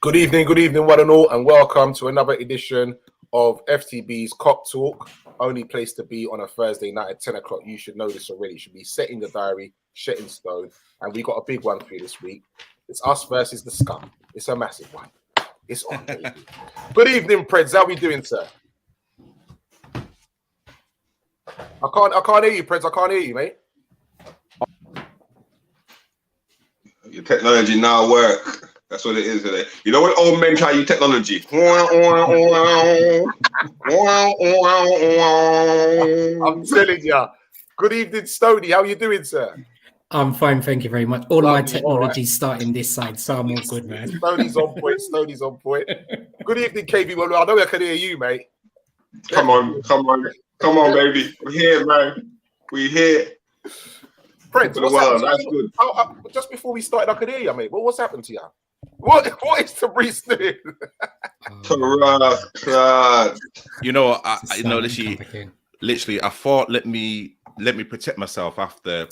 Good evening, one and all, and welcome to another edition of FTB's Cop Talk. Only place to be on a Thursday night at 10 o'clock. You should know this already. It should be set in the diary, set in stone. And we got a big one for you this week. It's us versus the scum. It's a massive one. It's on. Good evening, Preds. How we doing, sir? I can't hear you, Preds. I can't hear you, mate. Your technology now work. That's what it is today. You know when old men try to use technology? I'm telling you. Good evening, Stoney. How you doing, sir? I'm fine, thank you very much. All my technology's starting this side, so I'm all good, man. Stoney's on point. Stoney's on point. Good evening, KB. Well, I know I can hear you, mate. Come on, baby. We're here, man. We're here. Preds, For the world. That's good. Just before we started, I could hear you, mate. What's happened to you? What is Fabrice doing? You know, literally, I thought let me protect myself after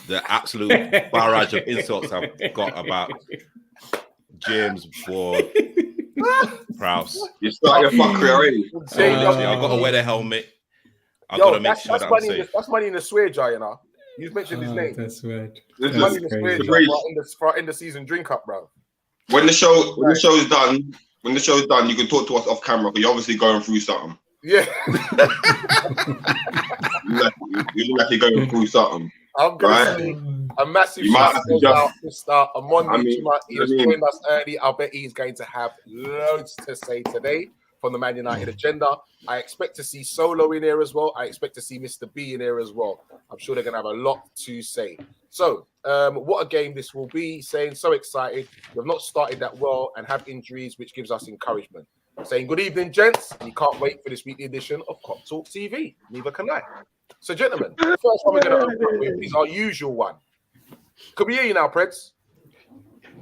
the absolute barrage of insults I've got about James Ward Prowse. You started your fuckery already. I've got to wear the helmet. I've got to make sure that I'm safe. That's money in the swear jar, you know. You've mentioned his name. That's weird. Money in the swear jar in the season drink up, bro. When the show is done, you can talk to us off camera, but you're obviously going through something. Yeah. you look like you're going through something. I'm gonna say a massive shout out to start Amon. He has joined us early. I bet he's going to have loads to say today from the Man United agenda. I expect to see Solo in here as well. I expect to see Mr. B in here as well. I'm sure they're going to have a lot to say. So, what a game this will be. Saying so excited. We've not started that well and have injuries, which gives us encouragement. Saying good evening, gents. You can't wait for this weekly edition of Cop Talk TV. Neither can I. So, gentlemen, the first one we're going to open up with is our usual one. Could we hear you now, Preds?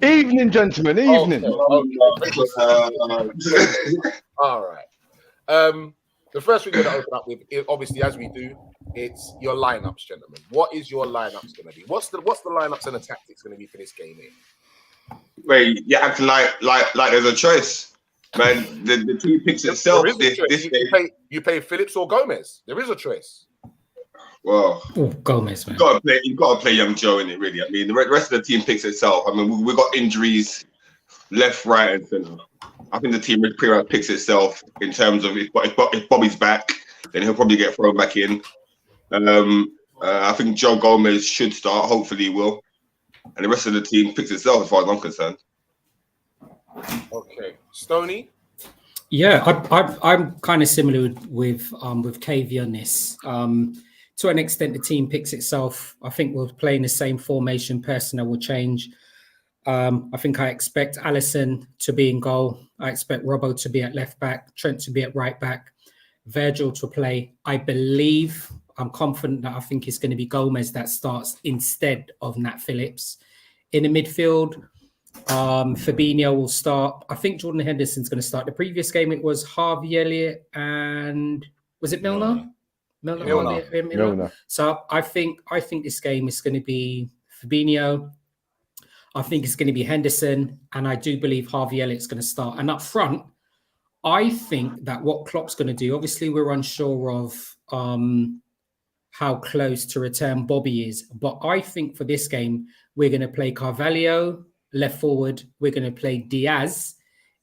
Evening, gentlemen. Evening. Okay. All right. The first we're going to open up with, obviously, as we do, it's your lineups, gentlemen. What is your lineups going to be? What's the lineups and the tactics going to be for this game here? Wait, you're acting like there's a choice, man. The team picks itself. You pay Phillips or Gomez. There is a choice. Well, Gomez, man. You've got to play young Joe in it, really. I mean, the rest of the team picks itself. I mean, we've got injuries left, right, and center. I think the team pretty much picks itself in terms of if Bobby's back, then he'll probably get thrown back in. I think Joe Gomez should start. Hopefully, he will. And the rest of the team picks itself, as far as I'm concerned. Okay, Stoney. Yeah, I'm kind of similar with KV on this. To an extent, the team picks itself. I think we're playing the same formation. Personnel will change. I expect Alisson to be in goal. I expect Robbo to be at left back, Trent to be at right back, Virgil to play. I'm confident that I think it's going to be Gomez that starts instead of Nat Phillips. In the midfield, Fabinho will start. I think Jordan Henderson's going to start. The previous game, it was Harvey Elliott and was it Milner? Milner. So I think this game is going to be Fabinho. I think it's going to be Henderson, and I do believe Harvey Elliott's going to start. And up front, I think that what Klopp's going to do, obviously we're unsure of how close to return Bobby is, but I think for this game, we're going to play Carvalho left forward, we're going to play Diaz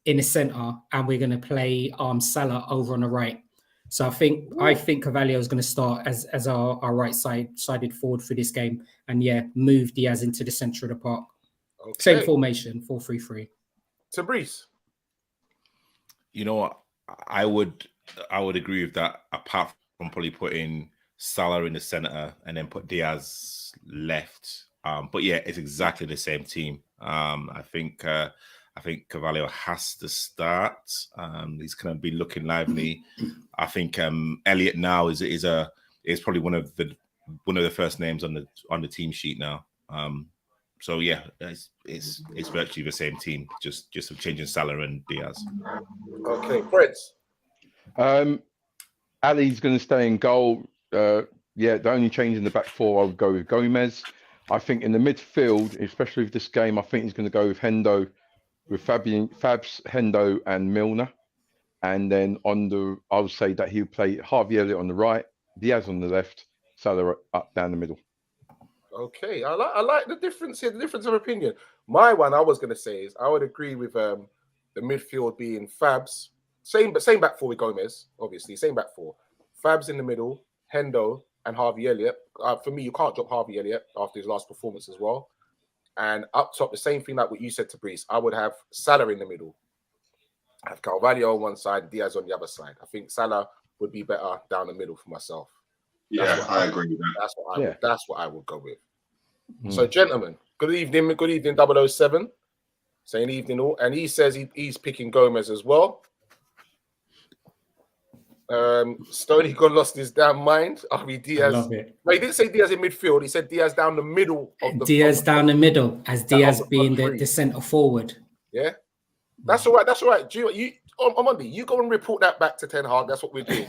in the centre, and we're going to play Salah over on the right. So I think Carvalho is going to start as our right-sided forward for this game, and move Diaz into the centre of the park. Okay. Same formation, 4-3-3. Fabrice. You know what? I would agree with that. Apart from probably putting Salah in the center and then put Diaz left. But yeah, it's exactly the same team. I think Carvalho has to start. He's going to be looking lively. I think Elliott now is probably one of the first names on the team sheet now. So yeah, it's virtually the same team, just changing Salah and Diaz. Okay, Preds. Ali's going to stay in goal. The only change in the back four, I would go with Gomez. I think in the midfield, especially with this game, I think he's going to go with Hendo with Fabs, Hendo, and Milner. And then I would say that he would play Harvey Elliott on the right, Diaz on the left, Salah up down the middle. Okay, I like the difference here, the difference of opinion. My one I was going to say is I would agree with the midfield being Fabs, same back four with Gomez, obviously, same back four. Fabs in the middle, Hendo and Harvey Elliott. For me, you can't drop Harvey Elliott after his last performance as well. And up top, the same thing like what you said to Breeze. I would have Salah in the middle. I have Carvalho on one side, Diaz on the other side. I think Salah would be better down the middle for myself. Yeah, I agree with that. That's what I would go with. So, gentlemen, good evening, 007. Saying evening all, and he says he's picking Gomez as well. Stoney got lost his damn mind. I mean, Diaz. I love it. No, he didn't say Diaz in midfield. He said Diaz down the middle of the. Diaz down the middle, as Diaz being the centre forward. Yeah, that's all right. That's all right. Do you on Monday? You go and report that back to Ten Hag. That's what we're doing.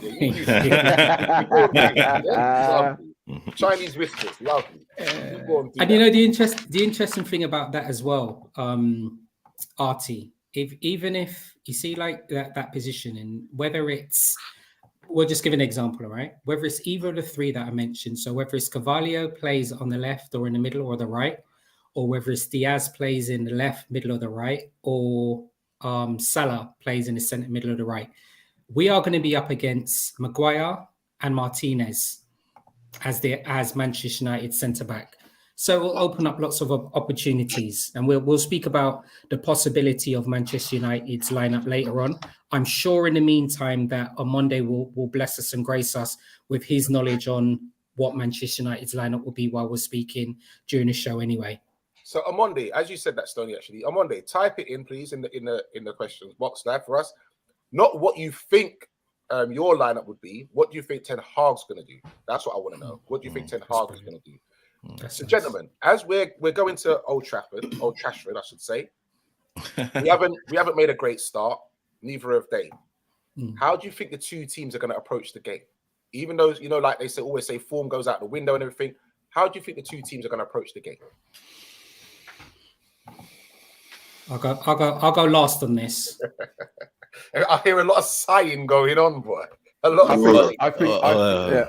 Chinese whispers, lovely. And you know the interesting thing about that as well, Artie. Even if you see like that position, and whether it's, we'll just give an example, all right? Whether it's either of the three that I mentioned, so whether it's Carvalho plays on the left or in the middle or the right, or whether it's Diaz plays in the left, middle or the right, or Salah plays in the centre, middle or the right, we are going to be up against Maguire and Martinez as Manchester United centre back. So we'll open up lots of opportunities, and we'll speak about the possibility of Manchester United's lineup later on. I'm sure in the meantime that on Monday will bless us and grace us with his knowledge on what Manchester United's lineup will be while we're speaking during the show anyway. So on Monday, as you said that, Stoney, actually, on Monday, type it in, please, in the questions box there for us. Not what you think your lineup would be. What do you think Ten Hag's going to do? That's what I want to know. What do you think Ten Hag is going to do? So, gentlemen, as we're going to Old Trafford, I should say, we haven't made a great start. Neither have they. How do you think the two teams are going to approach the game? Even though, you know, like they always say, form goes out the window and everything. How do you think the two teams are going to approach the game? I'll go last on this. I hear a lot of sighing going on, boy. A lot of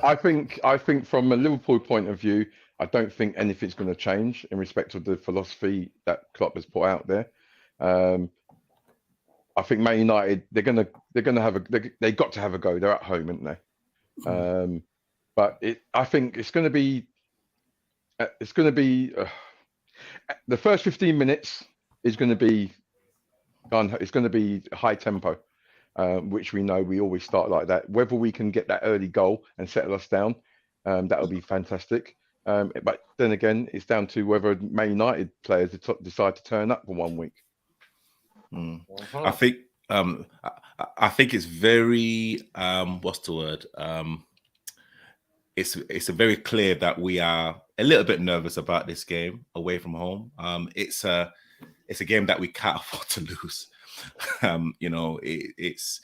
I think from a Liverpool point of view, I don't think anything's going to change in respect of the philosophy that Klopp has put out there. I think Man United they've got to have a go. They're at home, aren't they? But I think it's going to be the first 15 minutes is going to be done. It's going to be high tempo, which we know we always start like that. Whether we can get that early goal and settle us down, that would be fantastic. But then again, it's down to whether Man United players decide to turn up for 1 week. I think it's very what's the word? It's very clear that we are a little bit nervous about this game away from home. It's a game that we can't afford to lose. It's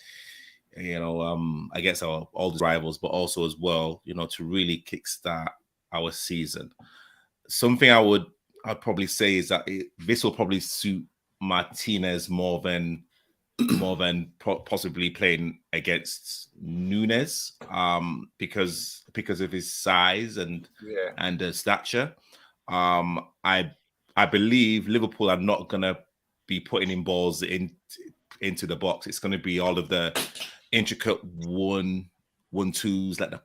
against our old rivals, but also as well, to really kickstart our season. Something I'd probably say is that this will probably suit Martinez more than possibly playing against Nunes, because of his size and stature. I believe Liverpool are not gonna be putting in balls into the box. It's gonna be all of the intricate 1-2s, like the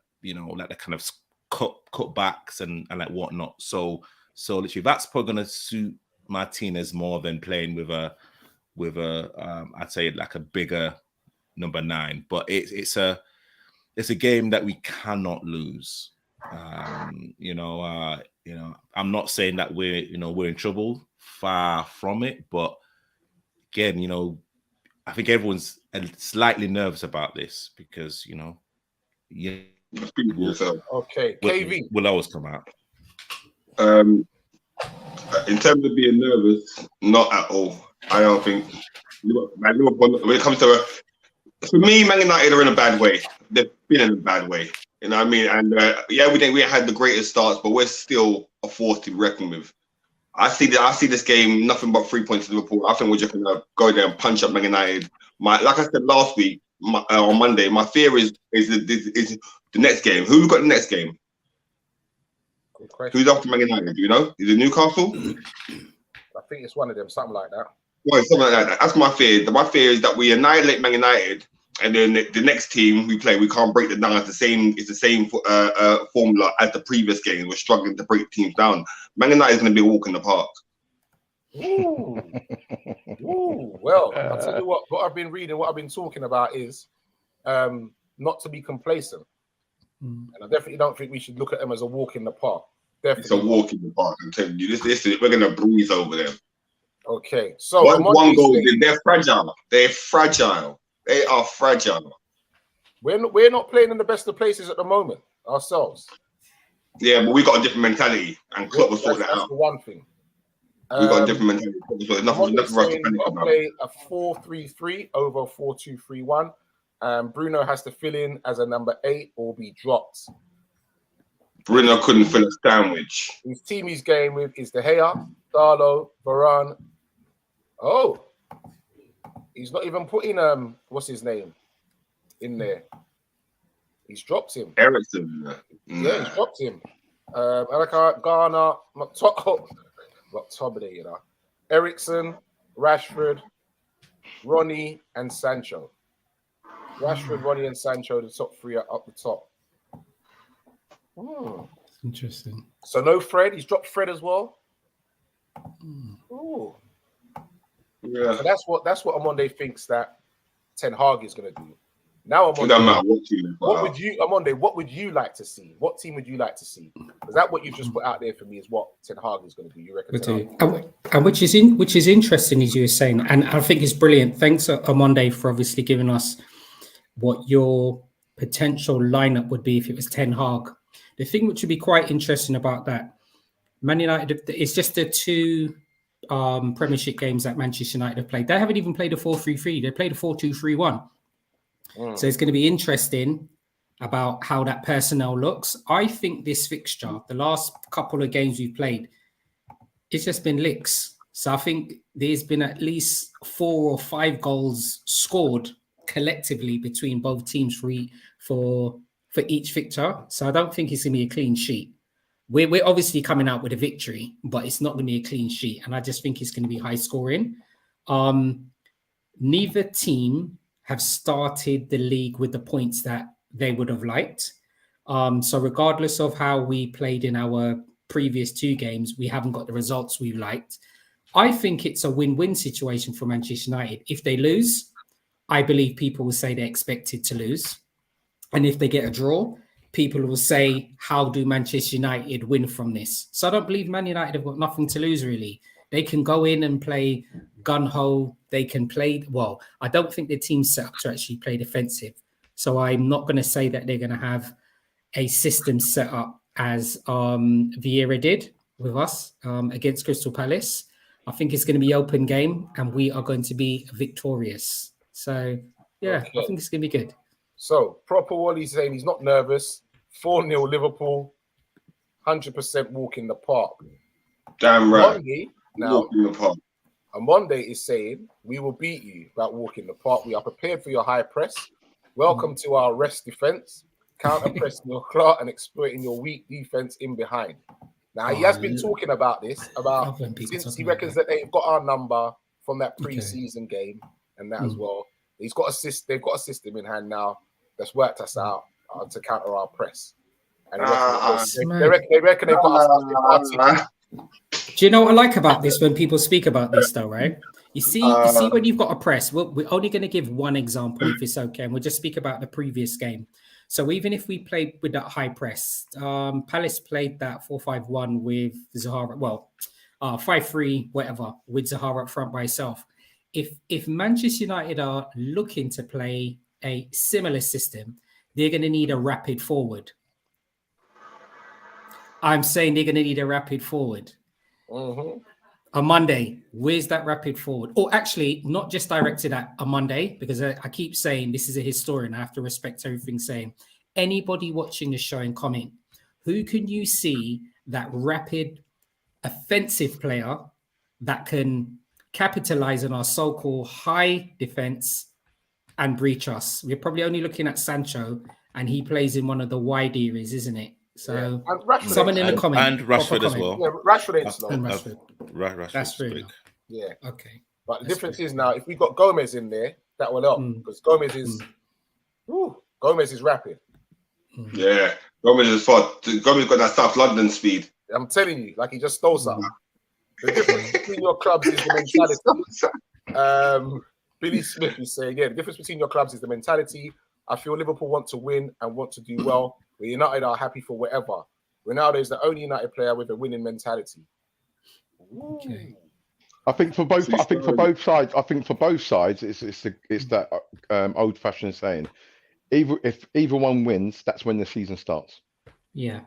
kind of cut backs and like whatnot. So literally that's probably gonna suit Martinez more than playing with a I'd say like a bigger number 9. But it's a game that we cannot lose. I'm not saying that we're in trouble, far from it, but again, I think everyone's slightly nervous about this because okay, KV will always come out. In terms of being nervous, not at all. I don't think Liverpool, when it comes to for me, Man United are in a bad way. They've been in a bad way. You know what I mean? And we think we had the greatest starts, but we're still a force to be reckoned with. I see this game nothing but 3 points to Liverpool. I think we're just gonna go there and punch up Man United. Like I said last week on Monday, my fear is the next game. Who we got the next game? Who's after Man United? Do you know? Is it Newcastle? I think it's one of them, something like that. Well, something like that. That's my fear. My fear is that we annihilate Man United, and then the next team we play, we can't break them down. It's the same formula as the previous game. We're struggling to break teams down. Man United is going to be a walk in the park. Ooh. Ooh. Well, I'll tell you what I've been reading, what I've been talking about is not to be complacent. And I definitely don't think we should look at them as a walk in the park. Definitely. It's a walk in the park. I'm telling you, we're going to breeze over them. Okay, so one goal, they're fragile. They're fragile. They are fragile. We're not playing in the best of places at the moment ourselves. Yeah, but we got a different mentality, and Klopp will sort that out. That's the one thing. We got a different mentality. So nothing for us to panic about. Play a 4-3-3 over 4-2-3-1. Bruno has to fill in as a number 8 or be dropped. Bruno couldn't fill a sandwich. His team he's going with is De Gea, Darlow, Varane. Oh, he's not even putting what's his name in there. He's dropped him. Eriksen. Yeah, he's dropped him. Alaka, Ghana, McTominay, you know. Eriksen, Rashford, Ronnie, and Sancho. Rashford, Ronnie, and Sancho, the top 3 are up the top. Interesting. So no Fred. He's dropped Fred as well. Ooh. Yeah. So that's what Amonde thinks that Ten Hag is going to do. Now, Amonde, what would you like to see? What team would you like to see? Is that what you've just put out there for me? Is what Ten Hag is going to do? You reckon? And which is interesting, as you were saying, and I think it's brilliant. Thanks, Amonde, for obviously giving us what your potential lineup would be if it was Ten Hag. The thing which would be quite interesting about that, Man United, it's just the 2 Premiership games that Manchester United have played. They haven't even played a 4-3-3. They played a 4-2-3-1. So it's going to be interesting about how that personnel looks. I think this fixture, the last couple of games we've played, it's just been licks. So I think there's been at least 4 or 5 goals scored collectively between both teams for each fixture. So I don't think it's going to be a clean sheet. We're obviously coming out with a victory, but it's not going to be a clean sheet. And I just think it's going to be high scoring. Neither team have started the league with the points that they would have liked. So regardless of how we played in our previous 2 games, we haven't got the results we liked. I think it's a win-win situation for Manchester United. If they lose, I believe people will say they expected to lose. And if they get a draw, people will say, how do Manchester United win from this? So I don't believe Man United have got nothing to lose, really. They can go in and play gun-ho. They can play... Well, I don't think the team's set up to actually play defensive. So I'm not going to say that they're going to have a system set up as Vieira did with us against Crystal Palace. I think it's going to be open game and we are going to be victorious. So, yeah, okay. I think it's going to be good. So, Proper Wally's saying he's not nervous. 4-0 Liverpool, 100% walk in the park. Damn right. Amonde is saying, we will beat you about walk in the park. We are prepared for your high press. Welcome to our rest defense. Counter-pressing your clout and exploiting your weak defense in behind. Now, he has been talking about this, since he reckons that they've got our number from that pre-season game and that as well. They've got a system in hand now that's worked us out to counter our press. And they reckon they've got us. Do you know what I like about this when people speak about this, though, right? You see when you've got a press, we're only going to give one example if it's okay, and we'll just speak about the previous game. So even if we played with that high press, Palace played that 4-5-1 with Zahara, 5-3, whatever, with Zahara up front by himself. If Manchester United are looking to play a similar system, they're going to need a rapid forward. I'm saying they're going to need a rapid forward. On Monday, where's that rapid forward? Or actually, not just directed at a Monday, because I keep saying this is a historian. I have to respect everything saying. Anybody watching the show and comment, who can you see that rapid offensive player that can capitalize on our so-called high defense and breach us. We're probably only looking at Sancho, and he plays in one of the wide areas, isn't it? So someone in the comment. And Rashford as well. Yeah, Rashford ain't slow. And Rashford. Rashford's That's true. quick. Yeah. Okay. But the difference is now, if we got Gomez in there, that will help. Because Gomez is rapid. Yeah, Gomez is fast. Gomez got that South London speed. I'm telling you, like he just stole something. The difference between your clubs is the mentality. Billy Smith is saying, the difference between your clubs is the mentality. I feel Liverpool want to win and want to do well. But United are happy for whatever. Ronaldo is the only United player with a winning mentality. Okay. I think for both sides, it's that old-fashioned saying. If either one wins, that's when the season starts. Yeah.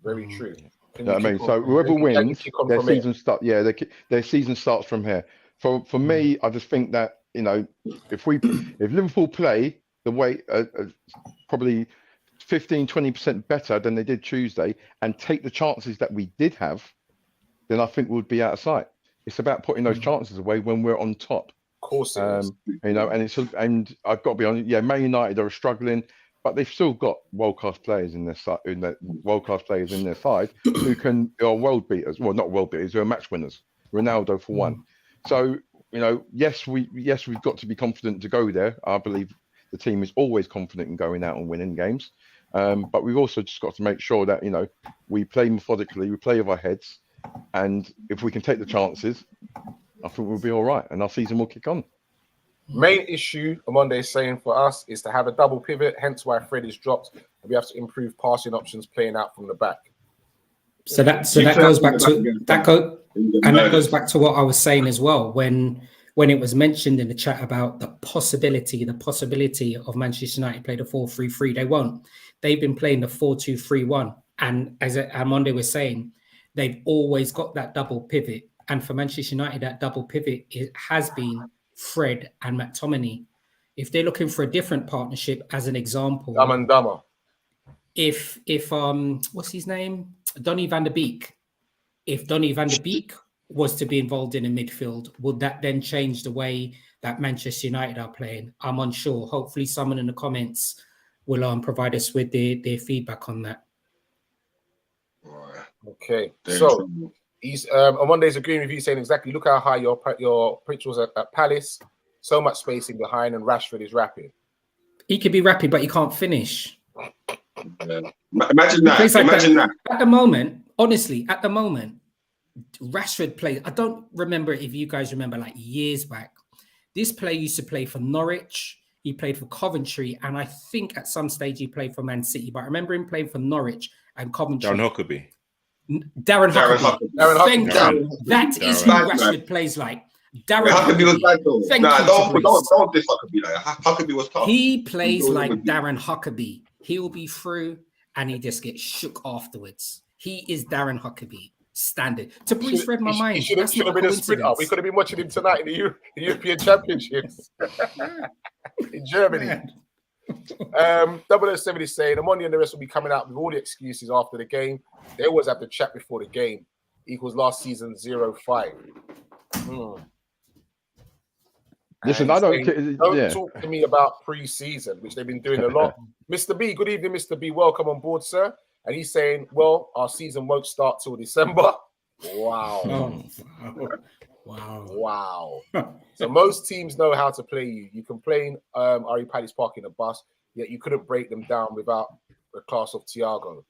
Very true. You know what I mean? So whoever wins, their season start. Yeah, their season starts from here. For me, I just think that, you know, if Liverpool play the way probably 15-20% better than they did Tuesday and take the chances that we did have, then I think we'll be out of sight. It's about putting those chances away when we're on top. Of course, you know, and I've got to be honest. Yeah, Man United are struggling, but they've still got world-class players in their side. Who are world beaters. Well, not world beaters. Who are match winners. Ronaldo for one. So, you know, yes, we've got to be confident to go there. I believe the team is always confident in going out and winning games. But we've also just got to make sure that, you know, we play methodically, we play with our heads, and if we can take the chances, I think we'll be all right, and our season will kick on. Main issue, Amonde is saying for us, is to have a double pivot, hence why Fred is dropped, and we have to improve passing options playing out from the back. So that goes back to that goes back to what I was saying as well when it was mentioned in the chat about the possibility of Manchester United play the 4-3-3. They won't. They've been playing the 4-2-3-1, and as Amonde was saying, they've always got that double pivot. And for Manchester United, that double pivot has been Fred and McTominay. If they're looking for a different partnership, as an example, Dumb and Dumber. If what's his name, Donny van der Beek. If Donny van der Beek was to be involved in a midfield, would that then change the way that Manchester United are playing? I'm unsure. Hopefully, someone in the comments will provide us with their feedback on that. Okay, so he's on one day's agreeing with you, saying exactly. Look how high your pitch was at Palace. So much spacing behind, and Rashford is rapid. He could be rapid, but he can't finish. Yeah. Imagine that. At the moment, honestly, Rashford plays. I don't remember if you guys remember, like years back, this player used to play for Norwich. He played for Coventry, and I think at some stage he played for Man City. But I remember him playing for Norwich and Coventry. Darren Huckabee. Darren Huckabee. Thank you. That is who Rashford plays like. Darren Huckabee was bad though. Thank nah, you, don't diss Huckabee like that. Huckabee was tough. He plays like Darren Huckabee. He'll be through and he just gets shook afterwards. He is Darren Huckabee. Standard. Tabriz read my mind. He should have been a sprinter. We could have been watching him tonight in the European Championships in Germany. 007 is saying Amoni and the rest will be coming out with all the excuses after the game. They always have to chat before the game. Equals last season 0-5. Listen, don't talk to me about pre-season, which they've been doing a lot. Mr. B, good evening, Mr. B. Welcome on board, sir. And he's saying, well, our season won't start till December. Wow. Wow. So most teams know how to play you. You can play in RE Paddy's Park in a bus, yet you couldn't break them down without the class of Thiago.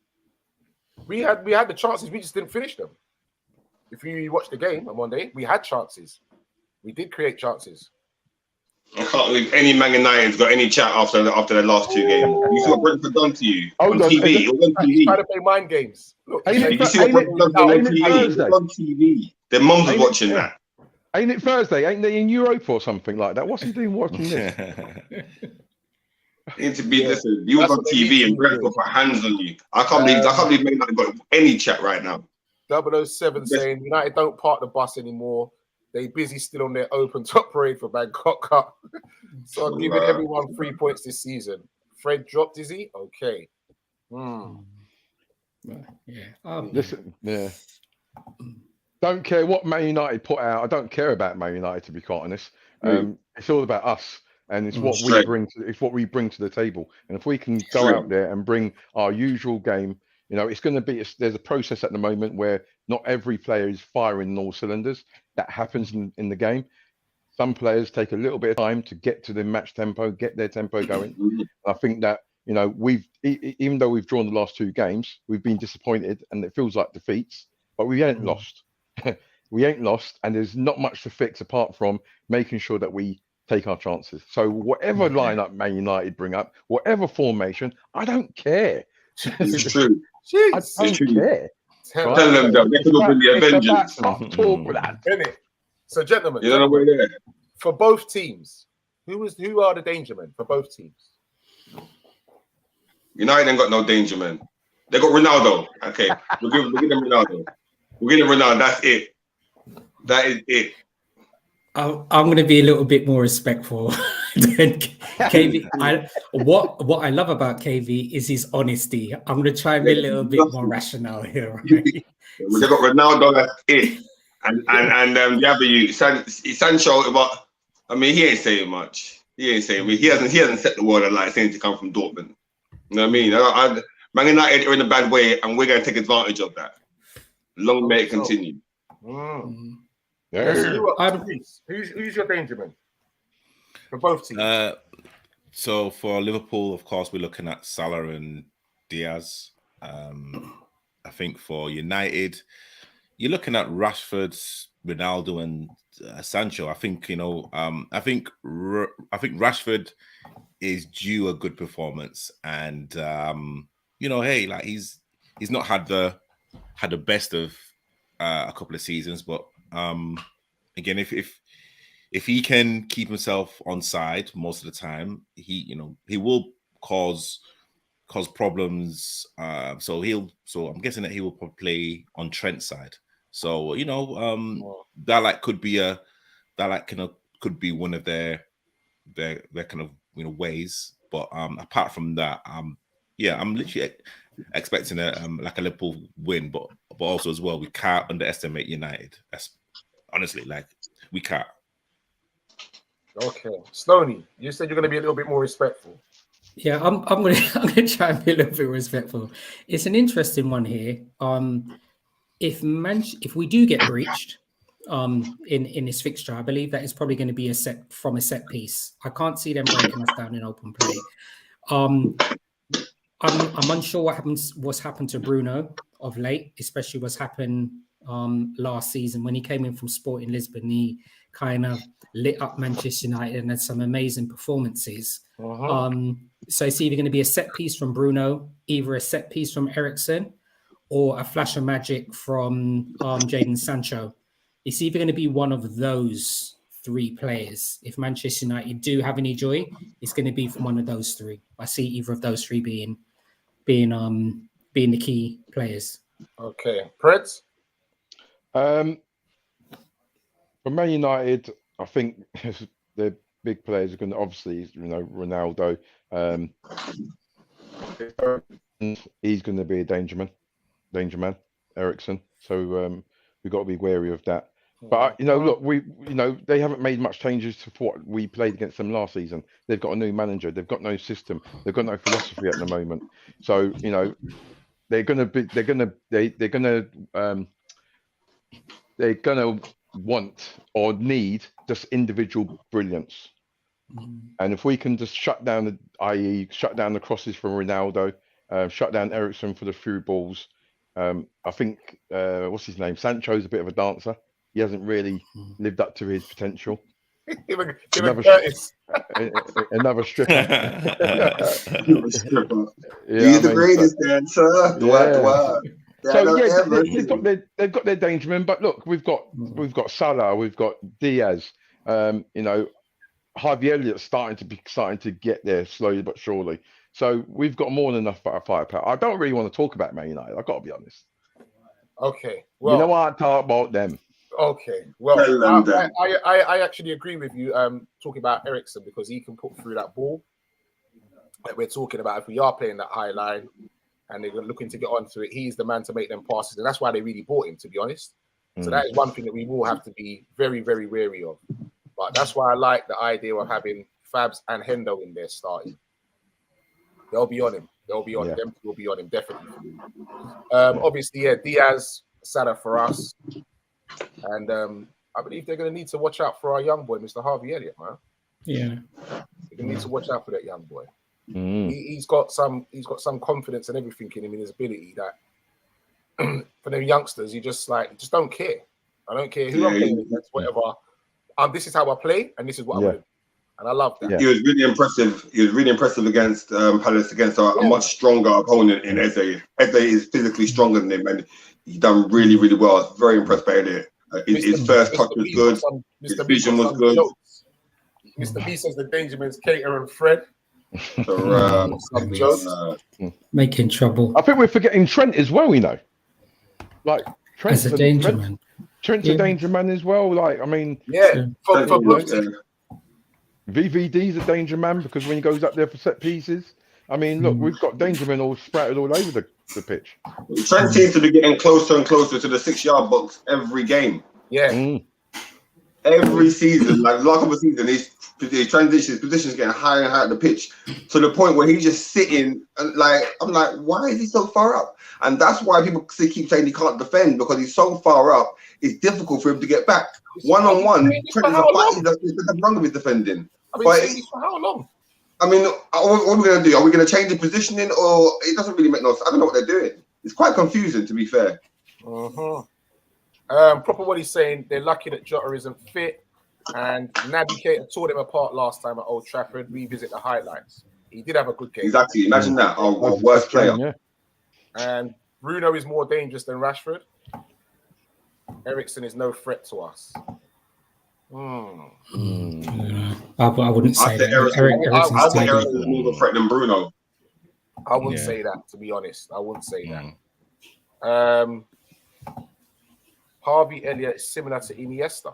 We had the chances, we just didn't finish them. If you watch the game on Monday, we had chances. We did create chances. I can't believe any Man United's got any chat after the last two games. You see what Brentford done to you on TV? It was on TV. He's trying to play mind games. Look, you see what Brentford done to you on TV? It was on TV. Their mums are watching that. Ain't it Thursday? Ain't they in Europe or something like that? What's he doing watching this? You need to be listen. You was on TV and Brentford put hands on you. I can't believe Man United got any chat right now. 007 saying United don't park the bus anymore. They busy still on their open top parade for Bangkok Cup. So I'm giving everyone 3 points this season. Fred dropped, is he? Okay. Listen, Don't care what Man United put out. I don't care about Man United, to be quite honest. It's all about us, and it's what we bring. It's what we bring to the table. And if we can go out there and bring our usual game, it's going to be. There's a process at the moment where not every player is firing in all cylinders. That happens in the game. Some players take a little bit of time to get to the match tempo, get their tempo going. I think that we've even though we've drawn the last 2 games, we've been disappointed, and it feels like defeats. But we ain't lost. We ain't lost, and there's not much to fix apart from making sure that we take our chances. So whatever lineup Man United bring up, whatever formation, I don't care. It's true. I don't care. Tell them that they could open the Avengers. Talk with that. Innit? So, gentlemen, for both teams, who are the danger men for both teams? United ain't got no danger men. They got Ronaldo. Okay, we'll give them Ronaldo. We're getting Ronaldo. That's it. That is it. I'm going to be a little bit more respectful than KV. What I love about KV is his honesty. I'm going to try and be a little bit more rational here. Right? They got Ronaldo. That's it. And the other Sancho. But I mean, he ain't saying much. He hasn't set the world alight saying to come from Dortmund. You know what I mean? Man United are in a bad way, and we're going to take advantage of that. Long may it continue. Who's your danger man for both teams? So for Liverpool, of course, we're looking at Salah and Diaz. I think for United, you're looking at Rashford, Ronaldo, and Sancho. I think I think Rashford is due a good performance, and hey, like he's not had the best of a couple of seasons, but again, if he can keep himself on side most of the time, he will cause problems. So I'm guessing that he will probably play on Trent's side. So that could be one of their kind of ways. But apart from that, I'm literally expecting a Liverpool win, but also as well, we can't underestimate United. That's honestly we can't. Okay, Stoney, you said you're going to be a little bit more respectful. Yeah, I'm going to try and be a little bit respectful. It's an interesting one here. If we do get breached in this fixture, I believe that is probably going to be a set piece. I can't see them breaking us down in open play. I'm unsure what's happened to Bruno of late, especially what's happened last season when he came in from Sporting Lisbon. He kind of lit up Manchester United and had some amazing performances. So it's either going to be a set piece from Bruno, either a set piece from Eriksen, or a flash of magic from Jadon Sancho. It's either going to be one of those 3 players. If Manchester United do have any joy, it's going to be from one of those 3. I see either of those 3 being the key players. Okay, Preds. For Man United, I think the big players are going to obviously, Ronaldo. He's going to be a danger man, Eriksen. So we've got to be wary of that. But look, they haven't made much changes to what we played against them last season. They've got a new manager. They've got no system. They've got no philosophy at the moment. So they're gonna want or need just individual brilliance. And if we can just shut down the crosses from Ronaldo, shut down Eriksen for the through balls. I think what's his name? Sancho's a bit of a dancer. He hasn't really lived up to his potential. Another stripper. He's the greatest dancer. So they've got their danger men. But look, we've got Salah, we've got Diaz. Harvey Elliott's starting to get there slowly but surely. So we've got more than enough firepower. I don't really want to talk about Man United. I've got to be honest. Okay. Well, I talk about them. Okay. Well, I actually agree with you talking about Eriksen, because he can put through that ball that we're talking about. If we are playing that high line, and they're looking to get onto it, he's the man to make them passes, and that's why they really bought him, to be honest. So that is one thing that we will have to be very, very wary of. But that's why I like the idea of having Fabs and Hendo in there starting. They'll be on him. They'll be on him. Them will be on him, definitely. Obviously, Diaz, Salah for us. And I believe they're going to need to watch out for our young boy, Mr. Harvey Elliott, man. Yeah. They're going to need to watch out for that young boy. He's got some confidence and everything in him, in his ability that for them youngsters, you just don't care. I don't care who I'm playing against, whatever. This is how I play, and this is what I want to do. And I love that. He was really impressive. He was really impressive against Palace, against a much stronger opponent in Eze. Eze is physically stronger than him, and he's done really, really well. I was very impressed by Elliott. His first touch was good. His vision was good. Mr. B says the Dangermans, Cater and Fred. Making trouble. I think we're forgetting Trent as well, you know. Like Trent's a danger man. Trent's a danger man as well. Like, I mean, VVD's a danger man because when he goes up there for set pieces, I mean, look, we've got danger men all sprouted all over the pitch. Trent seems to be getting closer and closer to the 6-yard box every game. Yeah. Every season, like last couple of seasons, his position's getting higher and higher at the pitch to the point where he's just sitting and I'm like, why is he so far up? And that's why people keep saying he can't defend, because he's so far up. It's difficult for him to get back. One-on-one, Trent is a fight. He doesn't wrong with his defending. But for how long? I mean, what are we going to do? Are we going to change the positioning, or it doesn't really make no sense? I don't know what they're doing. It's quite confusing, to be fair. Proper what he's saying, they're lucky that Jota isn't fit, and Navigator tore them apart last time at Old Trafford. Revisit the highlights. He did have a good game. Exactly. Imagine that. Our worst player. Yeah. And Bruno is more dangerous than Rashford. Eriksen is no threat to us. I wouldn't say that. I think Eriksen is more of a threat than Bruno. I wouldn't say that, to be honest. I wouldn't say that. Harvey Elliott is similar to Iniesta.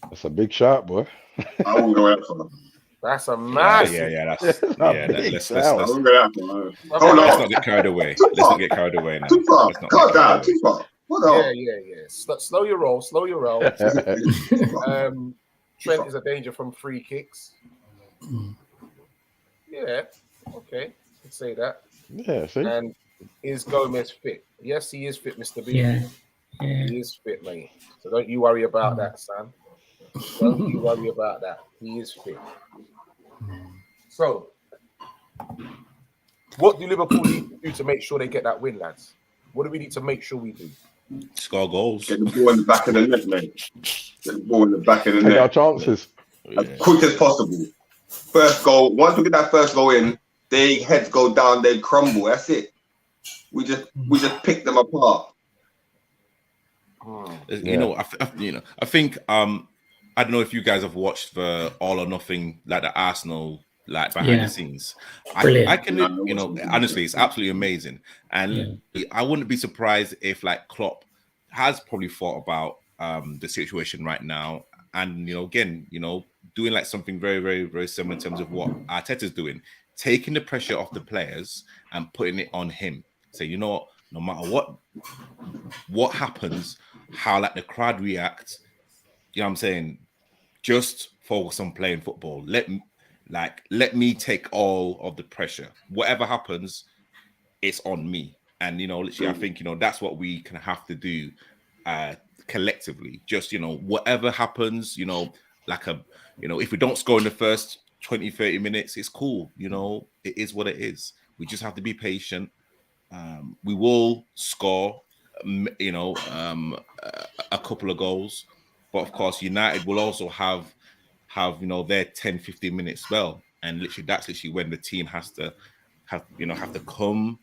That's a big shot, boy. I wouldn't go out for him. That's a massive. Let's not get carried away. Let's not get carried away now. Too far. Calm down. Too far. Yeah. Slow your roll. Trent is a danger from free kicks. Yeah. Okay. Could say that. Yeah. See. And is Gomez fit? Yes, he is fit, Mr. B. Yeah. He is fit, mate. So don't you worry about that, Sam. Don't you worry about that. He is fit. So, what do Liverpool need to do to make sure they get that win, lads? What do we need to make sure we do? Score goals. Get the ball in the back of the net, mate. Get the ball in the back of the net. Take our chances. As quick as possible. First goal. Once we get that first goal in, their heads go down, they crumble. That's it. We just pick them apart. I think I don't know if you guys have watched the All or Nothing, like the Arsenal, like behind the scenes. I can, honestly, it's absolutely amazing. And I wouldn't be surprised if like Klopp has probably thought about the situation right now. And, again, doing like something very, very, very similar in terms of what Arteta's doing, taking the pressure off the players and putting it on him. So, no matter what happens, how like the crowd react, you know what I'm saying? Just focus on playing football. Let me take all of the pressure. Whatever happens, it's on me. And literally, I think that's what we can have to do collectively. Just whatever happens, if we don't score in the first 20-30 minutes, it's cool. It is what it is. We just have to be patient. We will score, a couple of goals, but of course, United will also have their 10-15 minute spell, and that's literally when the team has to come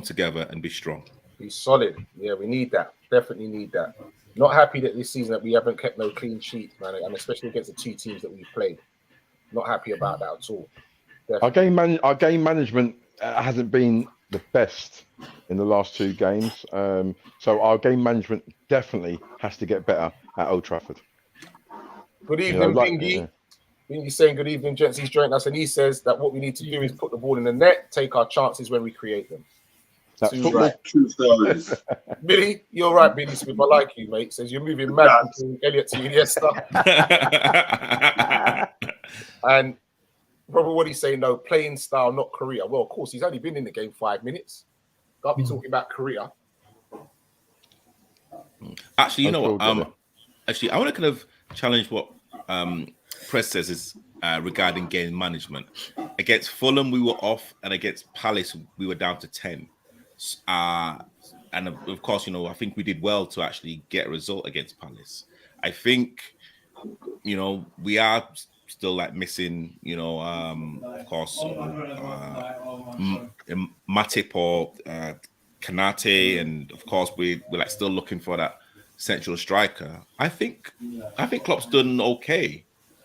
together and be strong, be solid. Yeah, we need that. Definitely need that. Not happy that this season that we haven't kept no clean sheets, man, and especially against the two teams that we've played. Not happy about that at all. Definitely. Our game management hasn't been the best in the last two games. So our game management definitely has to get better at Old Trafford. Good evening, Bingy. Bingy saying good evening, gents. He's joined us, and he says that what we need to do is put the ball in the net, take our chances when we create them. That's Too football. right. True stories. Billy, you're right, Billy Smith. I like you, mate. Says you're moving mad from Elliot to Iniesta. And Robert, what he's saying, no, playing style, not career. Well, of course, he's only been in the game 5 minutes. Can't be talking about career. Actually, you know what? Actually, I want to kind of challenge what Press says is regarding game management. Against Fulham, we were off, and against Palace, we were down to 10. And of course, you know, I think we did well to actually get a result against Palace. I think, you know, we are still like missing, you know, of course, Matip or Kanate, and of course we're like still looking for that central striker. I think Klopp's done okay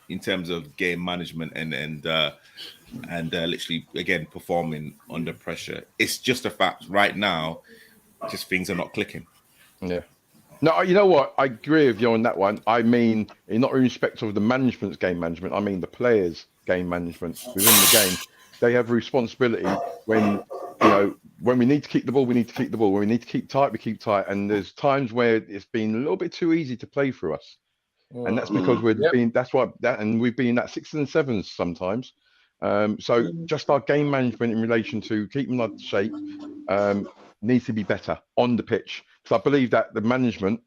in terms of game management and literally again performing under pressure. It's just a fact right now, just things are not clicking. Yeah. No, you know what? I agree with you on that one. I mean, not in respect of the management's game management. I mean the players' game management within the game. They have a responsibility when, you know, when we need to keep the ball, we need to keep the ball. When we need to keep tight, we keep tight. And there's times where it's been a little bit too easy to play for us, and that's because we've been at 6s and 7s sometimes. So just our game management in relation to keeping our shape needs to be better on the pitch. Because I believe that the management,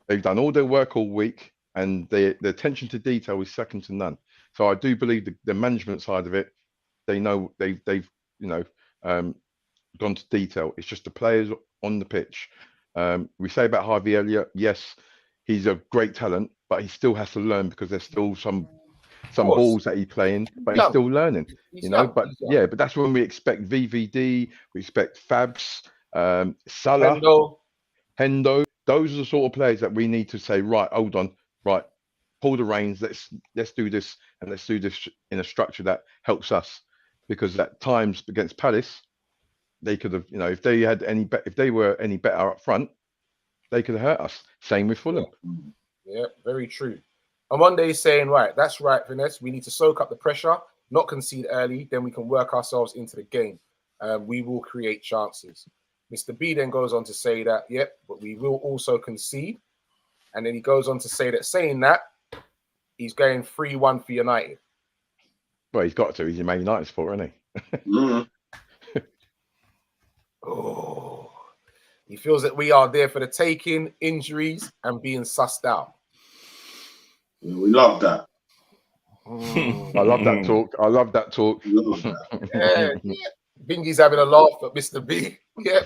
they've done all their work all week, and the attention to detail is second to none. So I do believe the management side of it, they know they've you know gone to detail. It's just the players on the pitch. We say about Harvey Elliott, yes, he's a great talent, but he still has to learn because there's still some balls that he's playing, but he's still learning. You know, but yeah, but that's when we expect VVD, we expect Fabs, Salah, Hendo. Those are the sort of players that we need to say, right, hold on, right, pull the reins. Let's do this, and let's do this in a structure that helps us. Because at times against Palace, they could have, you know, if they were any better up front, they could have hurt us. Same with Fulham. Yeah, very true. And one day he's saying, right, that's right, Finesse. We need to soak up the pressure, not concede early, then we can work ourselves into the game. We will create chances. Mr. B then goes on to say that, yep, but we will also concede. And then he goes on to say that, saying that, he's going 3-1 for United. Well, he's got to. He's a Man United supporter, isn't he? Oh, he feels that we are there for the taking, injuries, and being sussed out. We love that. I love that talk. I love that talk. Yeah. Bingy's having a laugh at Mr. B. Yeah,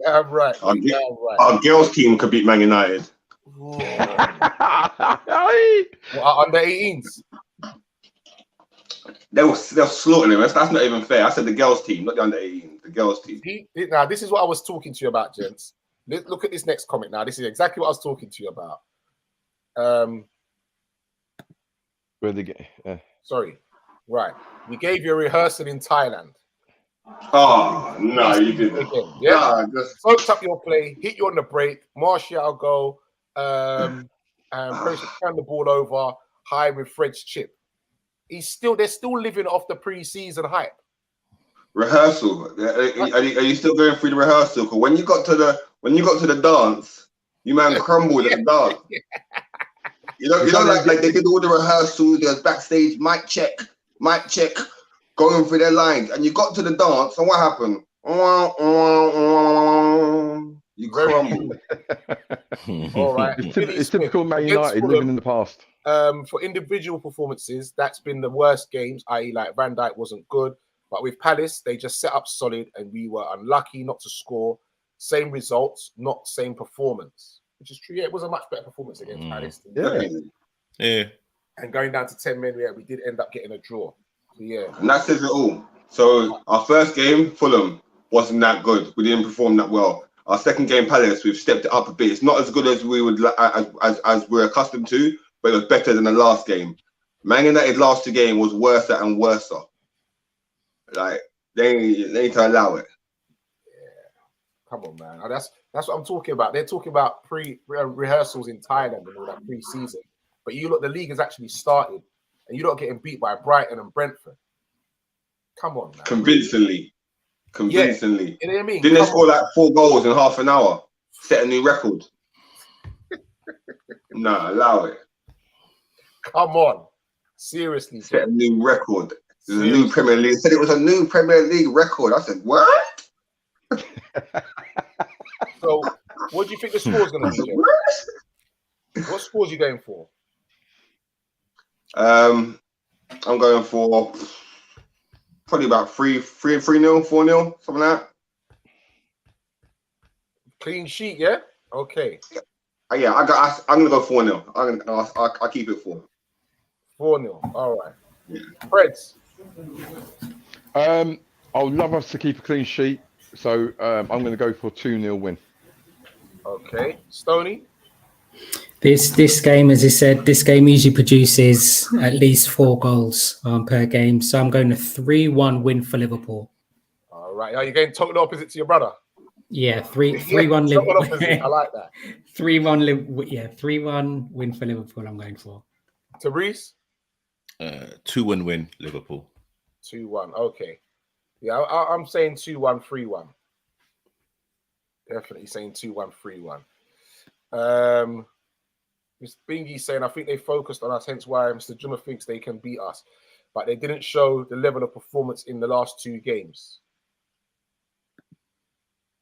I'm right. Our girls' team could beat Man United. Well, under 18s. They'll slaughter them. That's not even fair. I said the girls' team, not the under 18. The girls' team. Now, this is what I was talking to you about, gents. Look at this next comment now. This is exactly what I was talking to you about. Where they get? Sorry. Right. We gave you a rehearsal in Thailand. Oh, no, you didn't. Yeah. Soaked up your play, hit you on the break, Martial go, and turn the ball over, high with Fred's chip. They're still living off the pre-season hype. Rehearsal. Are you still going through the rehearsal? Because when you got to the dance, you man crumbled at the dance. You know, like they did all the rehearsals, there's backstage, mic check, going through their lines, and you got to the dance, and what happened? You crumbled. All right. It's typical Man United living in the past. For individual performances, that's been the worst games, i.e. like Van Dijk wasn't good. But with Palace, they just set up solid and we were unlucky not to score. Same results, not same performance. Which is true. Yeah, it was a much better performance against Palace. Yeah. And going down to 10 men, we did end up getting a draw. So, yeah. And that says it all. So our first game, Fulham, wasn't that good. We didn't perform that well. Our second game, Palace, we've stepped it up a bit. It's not as good as we would as we're accustomed to, but it was better than the last game. Man United last two game was worse and worse. Like they need to allow it. Yeah. Come on, man. That's what I'm talking about. They're talking about pre-rehearsals in Thailand and all that pre-season. But you look, the league has actually started, and you're not getting beat by Brighton and Brentford. Come on, man. Convincingly. convincingly. You know what I mean? Didn't they score like 4 goals in half an hour? Set a new record. Nah, allow it. Come on. Seriously. Set a new record. There's a new Premier League. Said it was a new Premier League record. I said, what? So, what do you think the score's going to be, Jeff? What scores are you going for? I'm going for probably about 3-0, 4-0, something like that. Clean sheet, yeah? Okay. Yeah, I'm gonna go 4-0. I'll keep it 4. 4-0. All right. Yeah. Freds. I would love us to keep a clean sheet, so I'm going to go for 2-0 win. Okay. Stoney. This game, as I said, this game usually produces at least 4 goals per game. So I'm going to 3-1 win for Liverpool. All right. Are you going total opposite to your brother? Yeah, 3-1 Liverpool. I like that. 3-1 win for Liverpool. I'm going for. Therese. 2-1 win Liverpool. 2-1. Okay. Yeah, I'm saying 2-1, 3-1. Definitely saying 2-1, 3-1. Mr. Bingy saying, I think they focused on us, hence why Mr. Jummer thinks they can beat us. But they didn't show the level of performance in the last 2 games.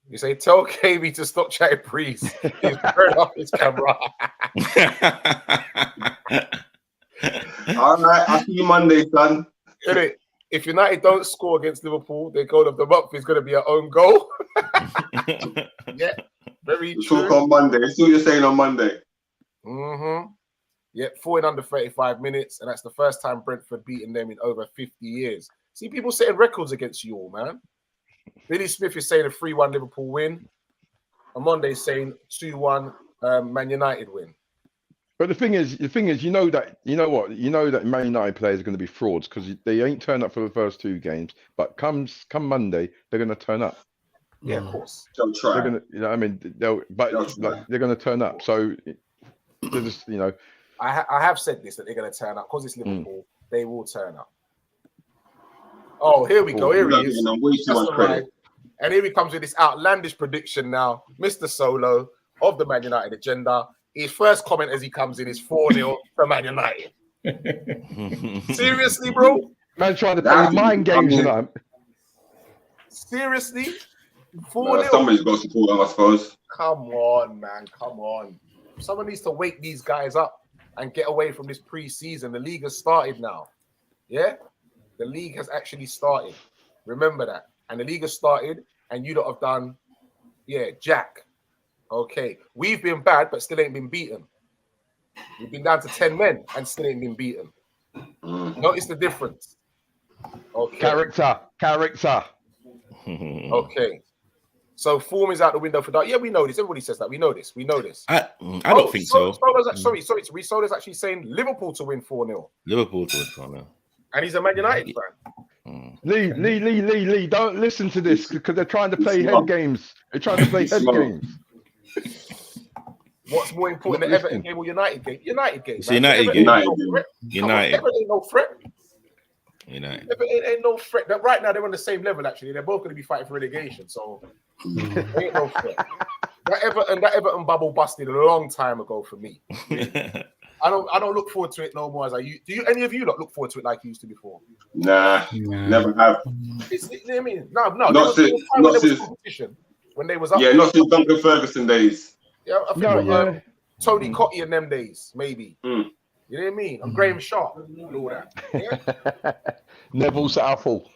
You say, tell KB to stop chatting, please. He's turned off his camera. All right, I'll see you Monday, son. If United don't score against Liverpool, their goal of the month is going to be our own goal. Yeah, very true. Talk on Monday. See what you're saying on Monday. Yeah, 4 in under 35 minutes, and that's the first time Brentford beaten them in over 50 years. See, people setting records against you all, man. Billy Smith is saying a 3-1 Liverpool win. Amonde's saying 2-1 Man United win. But the thing is, you know that Man United players are going to be frauds because they ain't turned up for the first 2 games. But come Monday, they're going to turn up. Yeah, of course. They'll try. They're going to, they're going to turn up. So they're just, I have said this that they're going to turn up because it's Liverpool. They will turn up. Oh, here we go. Here he is. Way too much credit. And here he comes with this outlandish prediction now. Mr. Solo of the Man United agenda. His first comment as he comes in is 4-0 for Man United. Seriously, bro? Man trying to play mind games, Seriously? 4-0? Somebody's got to support him, I suppose. Come on, man. Come on. Someone needs to wake these guys up and get away from this pre-season. The league has started now. Yeah? The league has actually started. Remember that. And the league has started, and you lot have done, Jack. Okay. We've been bad, but still ain't been beaten. We've been down to 10 men and still ain't been beaten. Notice the difference. Okay. Character. Okay. So form is out the window for that. Yeah, we know this. Everybody says that. We know this. I don't think so. Solo's actually saying Liverpool to win 4-0. Liverpool to win 4-0. And he's a Man United fan. Lee, don't listen to this because they're trying to play head games. They're trying to play head games. What's more important, the Everton game or United game? United game. It's United game. United. Everton ain't no threat. United. Ain't no threat. Right now, they're on the same level, actually. They're both going to be fighting for relegation, so ain't no threat. That Everton bubble busted a long time ago for me. I don't look forward to it no more as I used. Do any of you look forward to it like you used to before? Nah. Never have. You know what I mean? No. Not since competition when they was up. Yeah, not since Duncan Ferguson days. Yeah, I think Tony Cotty in them days, maybe. You know what I mean? I'm Graham Sharp and all that. Yeah? Neville Southall.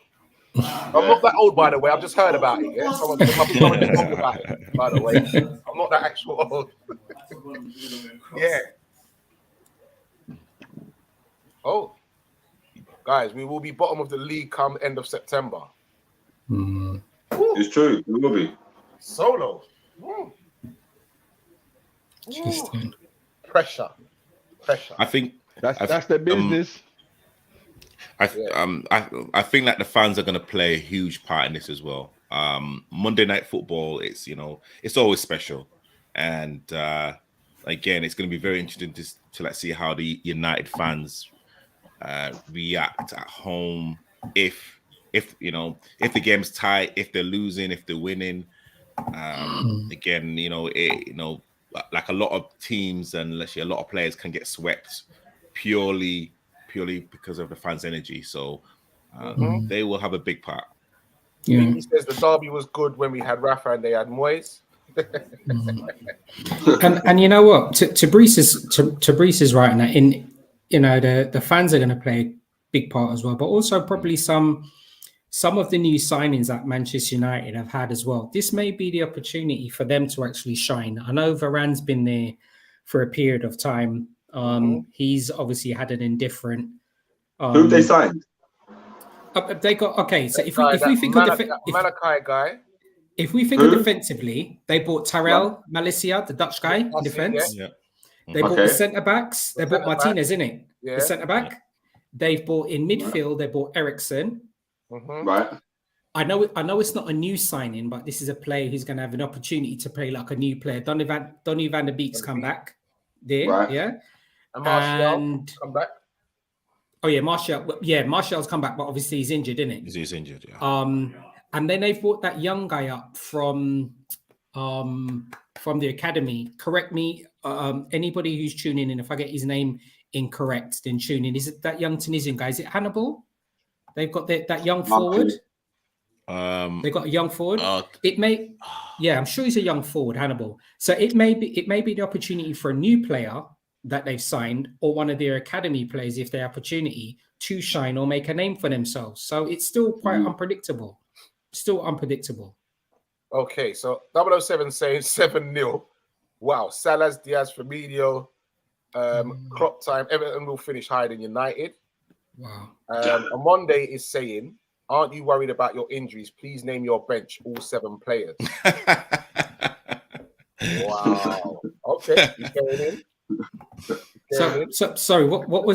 I'm not that old, by the way. I've just heard about it. Yeah, someone just told me about it. By the way, I'm not that actual old. Yeah. Oh, guys, we will be bottom of the league come end of September. It's true. We will be. Solo. Pressure. I think that's their business. I think that the fans are going to play a huge part in this as well. Monday Night Football, it's always special, and again, it's going to be very interesting to see how the United fans react at home if if the game's tight, if they're losing, if they're winning. Again, like a lot of teams and literally a lot of players can get swept purely because of the fans' energy. So they will have a big part. Yeah. He says the derby was good when we had Rafa and they had Moyes. and you know what? To Brees right now. The fans are going to play a big part as well, but also probably some of the new signings that Manchester United have had as well. This may be the opportunity for them to actually shine. I know Varane's been there for a period of time. He's obviously had an indifferent. Who they signed? They got okay. So if we think Malachi guy. If we think of defensively, they bought Tyrell Malacia, the Dutch guy, in defense. Yeah. They bought the centre backs. They bought Martinez, isn't it? Yeah. The centre back. They've bought in midfield. They bought Ericsson. Right. I know it's not a new signing, but this is a player who's going to have an opportunity to play like a new player. Donny van der Beek's come back there, right. yeah. And Martial come back. Oh yeah, Martial's come back, but obviously he's injured, isn't it? He's injured, yeah. And then they've brought that young guy up from the academy. Correct me, anybody who's tuning in, if I get his name incorrect, then tune in. Is it that young Tunisian guy? Is it Hannibal? They've got that young forward. They got a young forward. I'm sure he's a young forward, Hannibal. So it may be the opportunity for a new player that they've signed, or one of their academy players, if they have opportunity to shine or make a name for themselves. So it's still quite unpredictable. Still unpredictable. Okay, so 007 saying 7-0. Wow, Salas, Diaz, Firmino, Klopp time. Everton will finish higher than United. Wow. Monday is saying, aren't you worried about your injuries? Please name your bench, all 7 players. Wow. Okay, you going in? So sorry. What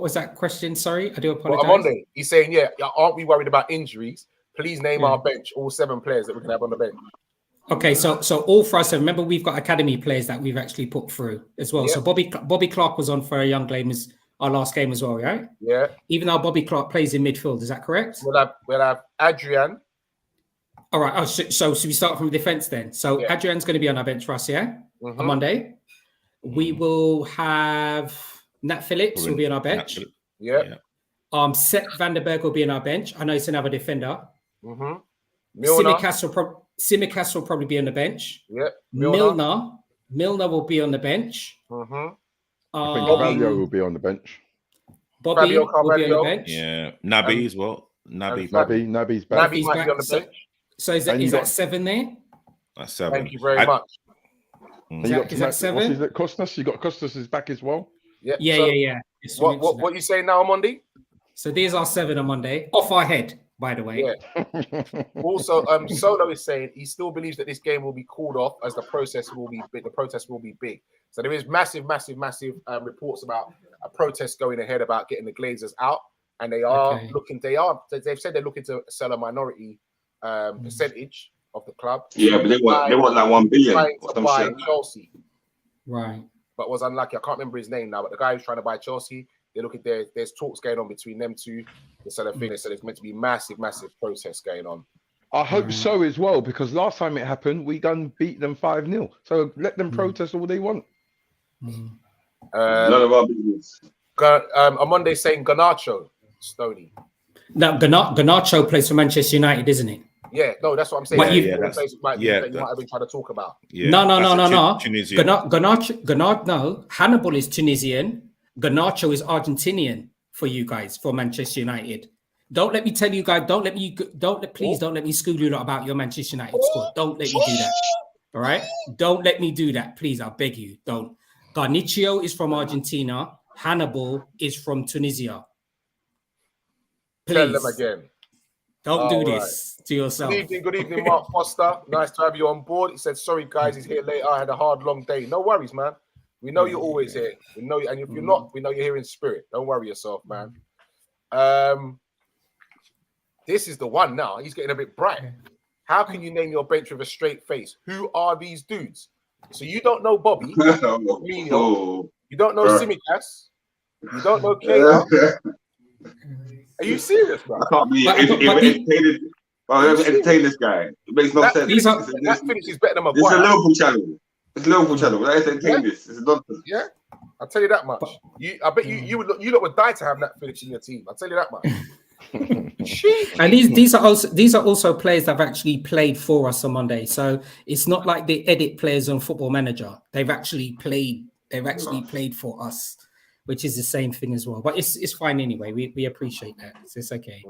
was that question? Sorry, I do apologize. Well, Monday, he's saying, aren't we worried about injuries? Please name our bench, all 7 players that we can have on the bench. Okay, so all for us. So remember, we've got academy players that we've actually put through as well. Yeah. So Bobby Clark was on for a young game as our last game as well, right? Yeah. Even though Bobby Clark plays in midfield, is that correct? We'll have Adrian. All right. Oh, so should we start from defense then? So Adrian's going to be on our bench for us, yeah? On Monday. We will have Nat Phillips will be on our bench. Yeah. Seth Vandenberg will be on our bench. I know it's another defender. Simicast will probably be on the bench. Yeah. Milner will be on the bench. I think Carvalho will be on the bench. Bobby will be on the bench. Yeah. Naby as well. Naby's Naby back. might be on the bench. So is that 7 there? That's 7. Thank you very much. Is that 7? Is it Costas? You got Costas is back as well. Yeah. What you saying now on Monday? So these are 7 on Monday, off our head, by the way. Yeah. Also, Solo is saying he still believes that this game will be called off as the protest will be big. So there is massive reports about a protest going ahead about getting the Glazers out, and they are looking. They've said they're looking to sell a minority percentage of the club. Yeah, but they want like 1 billion. Trying to buy Chelsea, right? But was unlucky. I can't remember his name now. But the guy who's trying to buy Chelsea, they're looking there. There's talks going on between them two. So they said it's meant to be massive protests going on. I hope so as well, because last time it happened, we beat them 5-0. So let them protest all they want. None of our business. On Monday saying Garnacho, Stoney. Now Garnacho plays for Manchester United, isn't he? Yeah, no, that's what I'm saying. But you might have been trying to talk about. Yeah, no. Tunisian. No. Hannibal is Tunisian. Garnacho is Argentinian for you guys, for Manchester United. Don't let me tell you guys. Please don't let me school you about your Manchester United squad. Don't let me do that. All right. Don't let me do that, please. I beg you. Don't. Garnacho is from Argentina. Hannibal is from Tunisia. Please. Tell them again. Don't do this to yourself. Good evening, Mark Foster. Nice to have you on board. He said, sorry, guys, he's here later. I had a hard, long day. No worries, man. We know you're always here. We know you, and if you're not, we know you're here in spirit. Don't worry yourself, man. This is the one now. He's getting a bit bright. How can you name your bench with a straight face? Who are these dudes? So you don't know Bobby. You don't know Simicast. You don't know Keita. Are you serious, bro? I can't believe entertain this guy. It makes no sense. That finish is better than Maguire. This is a Liverpool channel. It's a Liverpool channel. Let's entertain this. It's nonsense. Yeah, I'll tell you that much. I bet you lot would die to have that finish in your team. I'll tell you that much. And these are also players that have actually played for us on Monday. So it's not like they edit players on Football Manager. They've actually played. They've actually played for us, which is the same thing as well. But it's fine anyway. We appreciate that. So it's okay.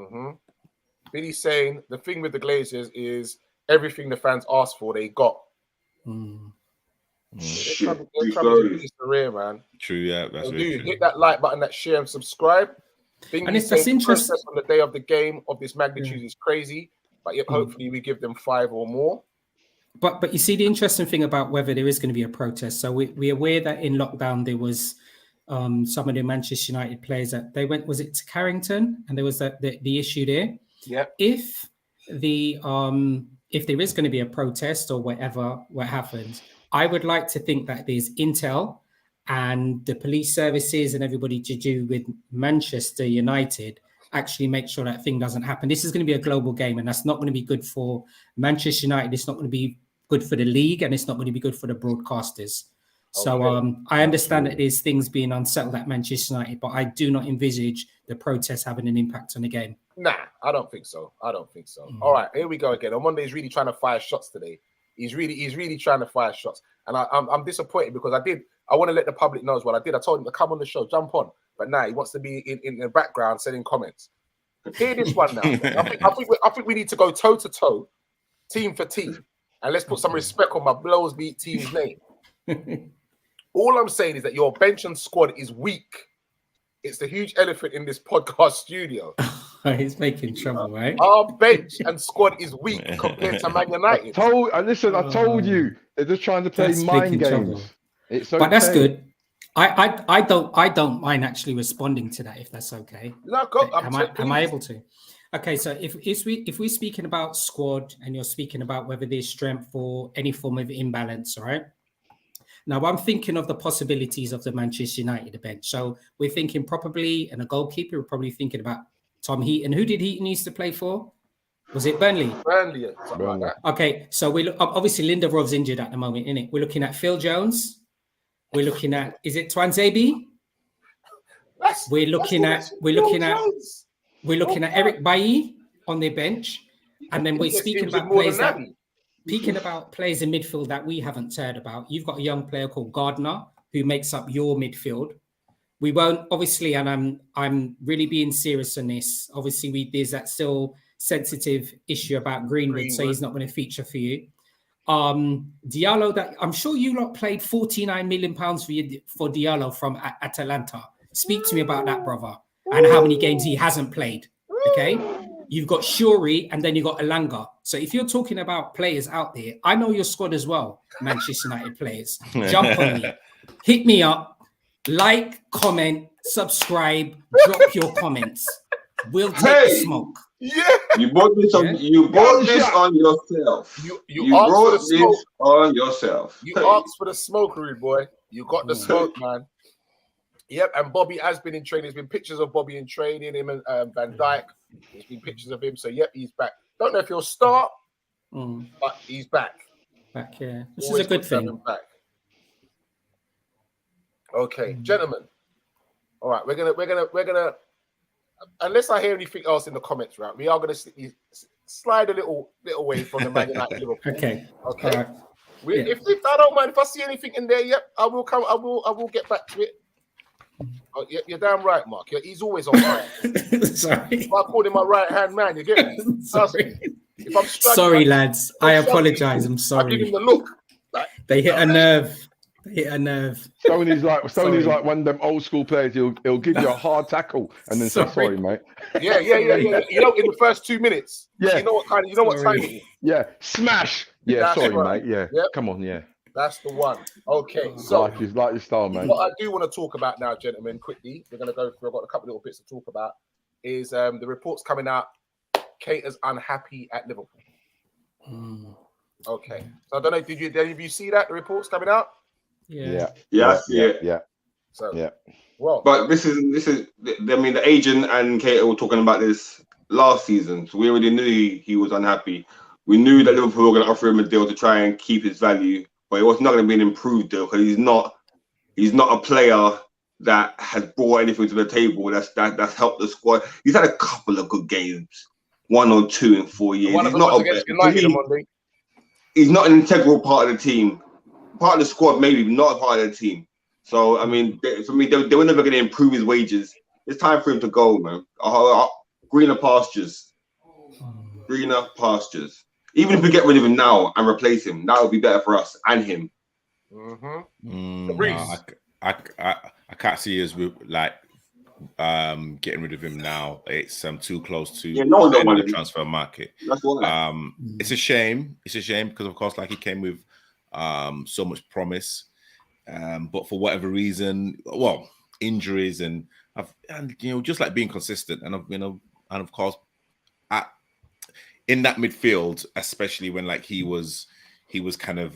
Billy's saying the thing with the Glazers is everything the fans asked for, they got. They're trying to career, man. True, yeah. That's really true. Hit that like button, that share, and subscribe. And that's interesting. On the day of the game of this magnitude is crazy, but yet hopefully we give them 5 or more. But you see the interesting thing about whether there is going to be a protest. So we're aware that in lockdown there was some of the Manchester United players that they went. Was it to Carrington? And there was the issue there. Yeah. If there is going to be a protest or whatever, what happens, I would like to think that there's intel and the police services and everybody to do with Manchester United actually make sure that thing doesn't happen. This is going to be a global game, and that's not going to be good for Manchester United. It's not going to be good for the league, and it's not going to be good for the broadcasters. So I understand that there's things being unsettled at Manchester United, but I do not envisage the protests having an impact on the game. Nah, I don't think so. All right, here we go again. Omonde is really trying to fire shots today. He's really trying to fire shots, and I'm disappointed because I want to let the public know as well. I told him to come on the show, jump on, but now he wants to be in the background sending comments. Hear this one now. I think we need to go toe to toe, team for team, and let's put some respect on my Blowsbeat team's name. All I'm saying is that your bench and squad is weak. It's the huge elephant in this podcast studio. He's making trouble, right? Our bench and squad is weak compared to Man United. I told you they're just trying to play mind games. It's okay. But that's good. I don't mind actually responding to that if that's okay. No, go. Am I able to? Okay, so if we're speaking about squad and you're speaking about whether there's strength or any form of imbalance, all right? Now I'm thinking of the possibilities of the Manchester United bench. So we're thinking probably, and a goalkeeper, we're probably thinking about Tom Heaton. Who did Heaton used to play for? Was it Burnley? Burnley, something like that. Okay, so we look obviously Lindelof's injured at the moment, isn't it? We're looking at Phil Jones. We're looking at Twanzebe? We're looking at Eric Bailly on their bench, and then we're speaking about players in midfield that we haven't heard about. You've got a young player called Gardner who makes up your midfield. We won't obviously, and I'm really being serious on this. Obviously, there's that still sensitive issue about Greenwood, so he's not going to feature for you. Diallo, that I'm sure you lot played 49 million pounds for Diallo from Atalanta. Speak to me about that, brother, and how many games he hasn't played. Okay, you've got Shuri, and then you got Elanga. So if you're talking about players out there, I know your squad as well, Manchester United players. Jump on me, hit me up, like, comment, subscribe, drop your comments. We'll take the smoke. Yeah, you brought this on. You brought this on yourself. You brought this on yourself. You asked for the smoke, rude boy. You got the smoke, man. Yep, and Bobby has been in training. There's been pictures of Bobby in training. Him and Van Dijk. There's been pictures of him. So yep, he's back. Don't know if he'll start, but he's back. Back, yeah. This is a good thing. Back. Okay, gentlemen. All right, we're gonna. Unless I hear anything else in the comments, right? We are going to slide a little way from the Man United Liverpool. Okay. Right. If I don't mind, if I see anything in there, yep, I will come. I will get back to it. Oh, you're damn right, Mark. He's always on right. Sorry. If I called him my right hand man, you get me? Sorry. If I'm sorry, lads. I apologize. I'm sorry. I give him the look. They hit a nerve. Sony's like one of them old school players. He'll give you a hard tackle and then say sorry, mate. Yeah. You know, in the first 2 minutes. Yeah. You know what time it is. Yeah. Smash. Yeah. That's sorry, right. mate. Yeah. Yep. Come on. Yeah. That's the one. Okay. So like your style, man. What I do want to talk about now, gentlemen, quickly. We're going to go through. I've got a couple little bits to talk about. Is the reports coming out? Cater's unhappy at Liverpool. Okay. So I don't know. Did any of you see that? The reports coming out. Yeah. Yeah. So yeah. Well, but this is. I mean, the agent and Cater were talking about this last season, so we already knew he was unhappy. We knew that Liverpool were going to offer him a deal to try and keep his value, but it was not going to be an improved deal because he's not a player that has brought anything to the table that's helped the squad. He's had a couple of good games, 1 or 2 in 4 years. one of them was against United on Monday. He's not an integral part of the team, part of the squad maybe, but not a part of the team. So I mean, for me, they were never going to improve his wages. It's time for him to go, man. Greener pastures. Greener pastures. Even if we get rid of him now and replace him, that would be better for us and him. I can't see us like getting rid of him now. It's too close to the transfer market. That's why. It's a shame. It's a shame because of course, like he came with so much promise, but for whatever reason, well, injuries and just like being consistent, and and of course, in that midfield, especially when like he was kind of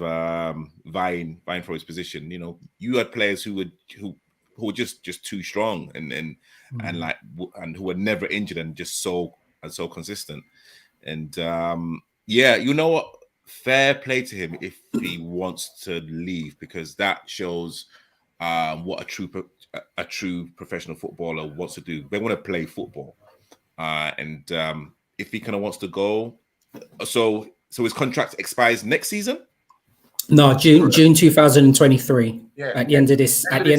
vying for his position. You had players who were just too strong and who were never injured and just so consistent. And you know what? Fair play to him if he wants to leave, because that shows what a true professional footballer wants to do. They want to play football, and if he kind of wants to go, so his contract expires next season. No, June 2023. Yeah. At the end of this season. At the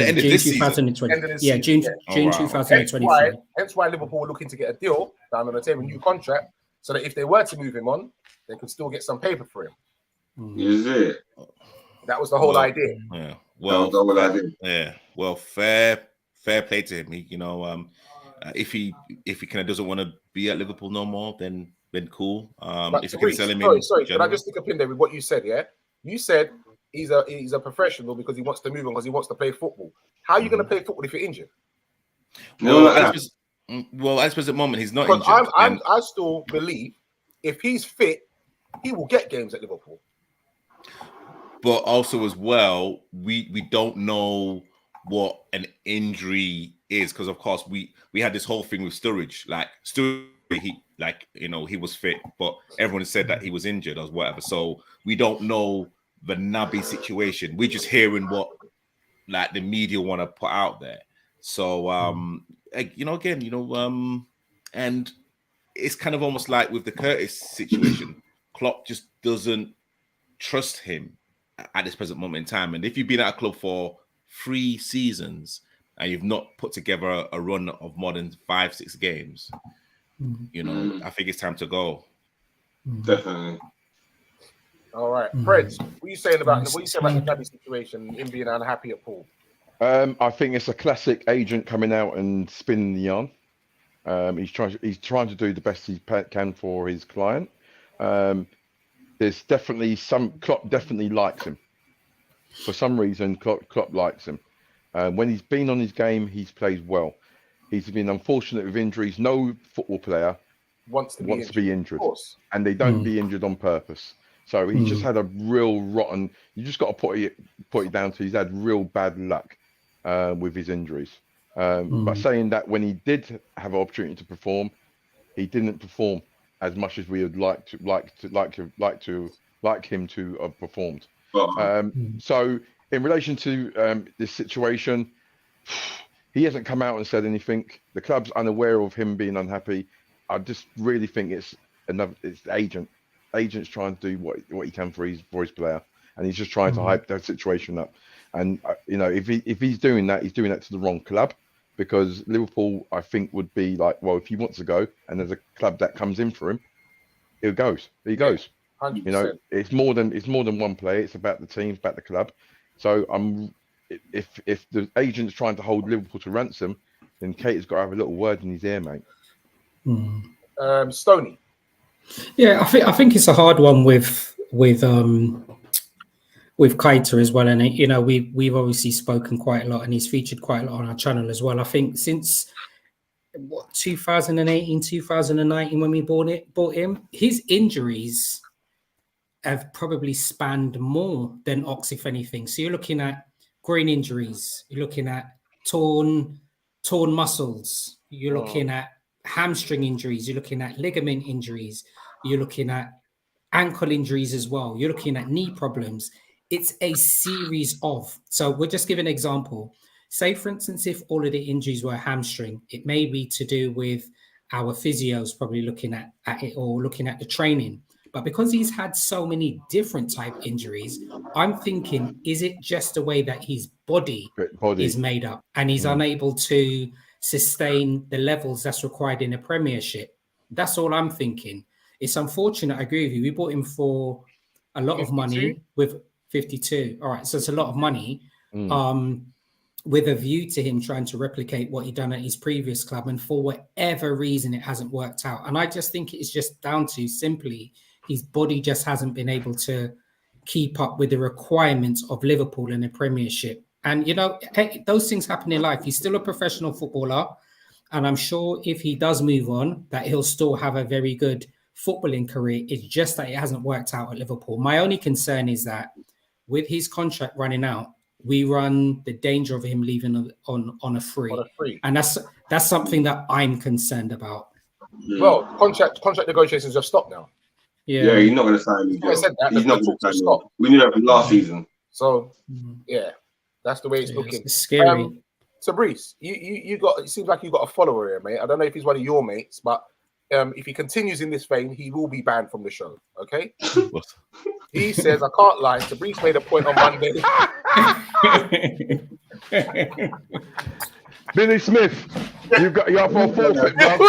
end of June this 2020. season. June Wow. 2023. Hence why Liverpool were looking to get a deal down on the table, a new contract, so that if they were to move him on, they could still get some paper for him. Is it? That was the whole idea. Yeah. Well, that was the whole idea. Yeah. Well, fair play to him. If he kind of doesn't want to be at Liverpool no more, then cool. If you can sell him sorry, can I just stick a pin there with what you said? Yeah, you said he's a professional because he wants to move on, because he wants to play football. How are you going to play football if you're injured? Well, I suppose at the moment he's not injured. I still believe if he's fit, he will get games at Liverpool. But also as well, we don't know what an injury is, because of course we had this whole thing with Sturridge. Like Sturridge, he was fit, but everyone said that he was injured or whatever. So we don't know the Naby situation. We're just hearing what like the media want to put out there. So and it's kind of almost like with the Curtis situation. Klopp just doesn't trust him at this present moment in time. And if you've been at a club for 3 seasons and you've not put together a run of more than 5-6 games, I think it's time to go. Definitely. All right, Fred, what are you saying about the Naby situation, him being unhappy at Paul? I think it's a classic agent coming out and spinning the yarn. He's trying to do the best he can for his client. There's definitely Klopp definitely likes him. For some reason, Klopp likes him. When he's been on his game, he's played well. He's been unfortunate with injuries. No football player wants to be injured, and they don't be injured on purpose. So he's just had a real rotten. You just got to put it down to he's had real bad luck with his injuries. But saying that, when he did have an opportunity to perform, he didn't perform as much as we would like him to have performed. So in relation to this situation, he hasn't come out and said anything. The club's unaware of him being unhappy. I just really think it's the agent. Agent's trying to do what he can for his player, and he's just trying to hype that situation up. And if he's doing that, he's doing that to the wrong club, because Liverpool, I think, would be like, well, if he wants to go and there's a club that comes in for him, he goes. 100%. It's more than one player. It's about the team, it's about the club. So if the agent's trying to hold Liverpool to ransom, then Kate's got to have a little word in his ear, mate. Stoney. Yeah, I think it's a hard one with Kaita as well, and we've obviously spoken quite a lot, and he's featured quite a lot on our channel as well. I think since 2018, 2019, when we bought him, his injuries have probably spanned more than Ox, if anything. So you're looking at groin injuries. You're looking at torn muscles. You're looking at hamstring injuries. You're looking at ligament injuries. You're looking at ankle injuries as well. You're looking at knee problems. It's a series of. So we'll just give an example. Say, for instance, if all of the injuries were hamstring, it may be to do with our physios probably looking at it or looking at the training. But because he's had so many different type injuries, I'm thinking, is it just the way that his body is made up and he's unable to sustain the levels that's required in a Premiership? That's all I'm thinking. It's unfortunate. I agree with you. We bought him for a lot 52? Of money with 52. All right. So it's a lot of money with a view to him trying to replicate what he done at his previous club. And for whatever reason, it hasn't worked out. And I just think it's just down to simply his body just hasn't been able to keep up with the requirements of Liverpool in the Premiership. And, you know, hey, those things happen in life. He's still a professional footballer. And I'm sure if he does move on, that he'll still have a very good footballing career. It's just that it hasn't worked out at Liverpool. My only concern is that with his contract running out, we run the danger of him leaving on a free. And that's something that I'm concerned about. Well, contract negotiations have stopped now. Yeah, he's not going to sign me. He's not going to sign me. We knew that from last season. So, yeah, that's the way it's looking. It's scary. So, Brees, you got. It seems like you got a follower here, mate. I don't know if he's one of your mates, but if he continues in this vein, he will be banned from the show. Okay? He says, I can't lie. So, Brees made a point on Monday. Billy Smith, you're up on forfeit, bro.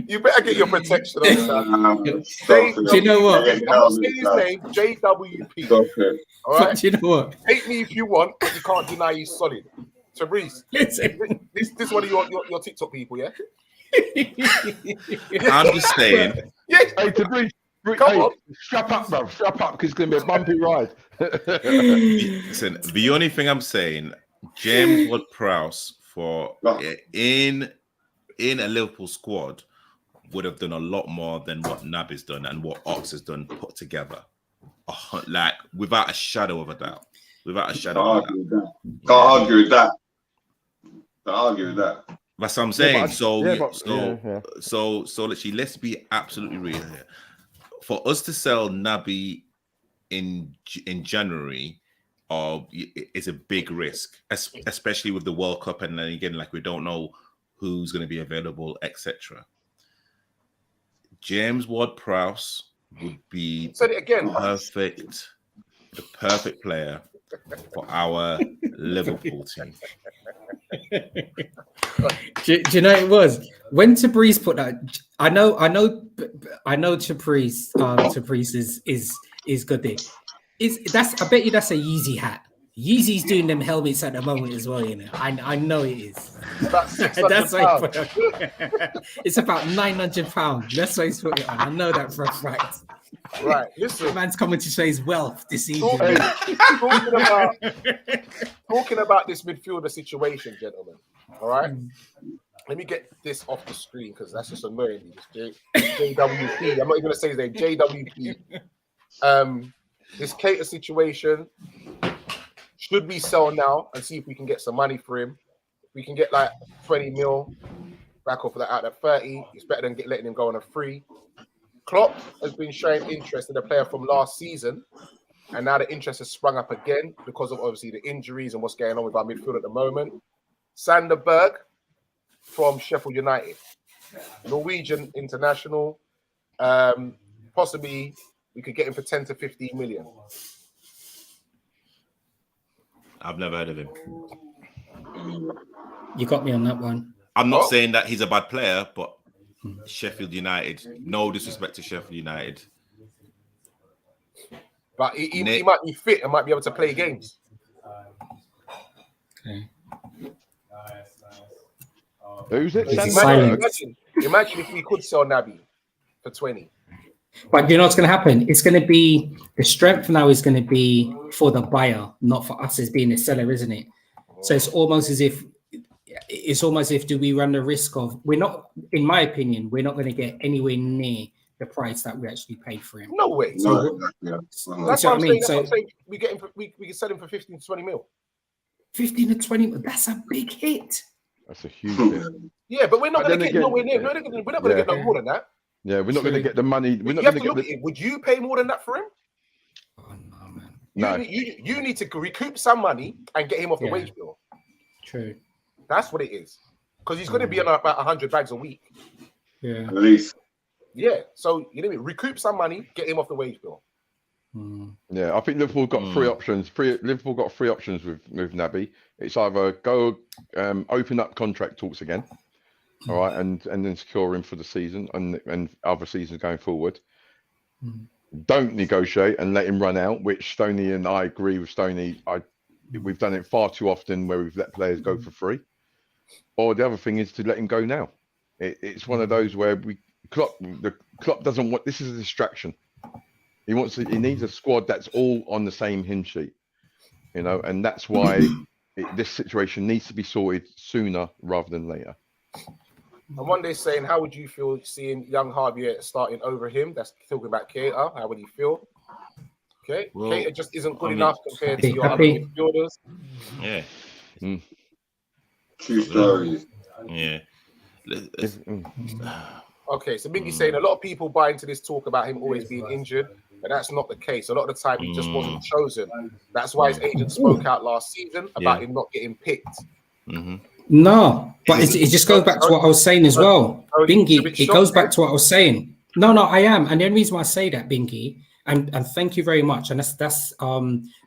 You better get your protection on that. Do you know what? I'm not saying his name, JWP. All right? Do you know what? Hate me if you want, but you can't deny he's solid. So, Brees, this is one of your TikTok people, yeah? I'm just saying. Yes. Hey, to Brees. Come on. Strap up, bro. Strap up, because it's going to be a bumpy ride. Listen, the only thing I'm saying, James Ward-Prowse in a Liverpool squad would have done a lot more than what Naby's done and what Ox has done put together. Like, without a shadow of a doubt. Without a shadow of a doubt. Can't argue with that. That's what I'm saying. So literally, let's be absolutely real here. For us to sell Naby in January is a big risk, especially with the World Cup, and then again, like, we don't know who's going to be available, etc. James Ward-Prowse would be the perfect player for our Liverpool team. Do you know it was when Tabriz put that? I know Tabriz is good there. I bet you that's a Yeezy hat. Yeezy's doing them helmets at the moment as well, you know. I know it is. That's £600. It's about £900. That's why he's put it on. I know that for a fact. Right, listen. Man's coming to show his wealth this evening. Talking about this midfielder situation, gentlemen. All right. Let me get this off the screen because that's just annoying me. This JWP. I'm not even going to say his name. JWP. This Cater situation. Should we sell now and see if we can get some money for him? If we can get like 20 mil back off of that out at 30. It's better than letting him go on a free. Klopp has been showing interest in the player from last season, and now the interest has sprung up again because of obviously the injuries and what's going on with our midfield at the moment. Sander Berg from Sheffield United, Norwegian international. Possibly we could get him for 10 to 15 million. I've never heard of him. You got me on that one. I'm not saying that he's a bad player, but Sheffield United, no disrespect to Sheffield United. But he might be fit and might be able to play games. Okay. Who's it? Imagine if we could sell Naby for 20. But you know what's going to happen? It's going to be the strength now is going to be for the buyer, not for us as being a seller, isn't it? So it's almost as if do we run the risk of, we're not, in my opinion, we're not going to get anywhere near the price that we actually paid for him. No way. No, That's what I'm saying. That's what I'm saying. We get him for, we can sell him for 15 to 20 mil. 15 to 20 mil. That's a big hit. That's a huge hit. Yeah, but we're not going to get nowhere near. We're not going to get no more than that. Yeah, we're not going to get the money. We're not going to get. Would you pay more than that for him? Oh no, man. No. You need to recoup some money and get him off the wage bill. True. That's what it is. Because he's going to be on about 100 bags a week. Yeah. At least. Yeah. So you know what I mean? Recoup some money, get him off the wage bill. Yeah, I think Liverpool got three options. Liverpool got three options with Naby. It's either go open up contract talks again, all right, and then secure him for the season and other seasons going forward. Don't negotiate and let him run out, which Stoney and I agree with Stoney. We've done it far too often where we've let players go for free. Or the other thing is to let him go now. It's one of those where Klopp doesn't want. This is a distraction. He needs a squad that's all on the same hymn sheet, you know, and that's why this situation needs to be sorted sooner rather than later. And one day saying, how would you feel seeing young Javier starting over him? That's talking about Keita. How would he feel? Okay, well, Keita just isn't good enough compared to your other midfielders. Yeah. True stories. Yeah. Okay, so Mingy's saying a lot of people buy into this talk about him always being injured, but that's not the case. A lot of the time, he just wasn't chosen. That's why his agent spoke out last season about him not getting picked. No, but it just goes back to what I was saying as well. Bingy, it goes back to what I was saying. No, I am. And the only reason why I say that, Bingy, and thank you very much. And that's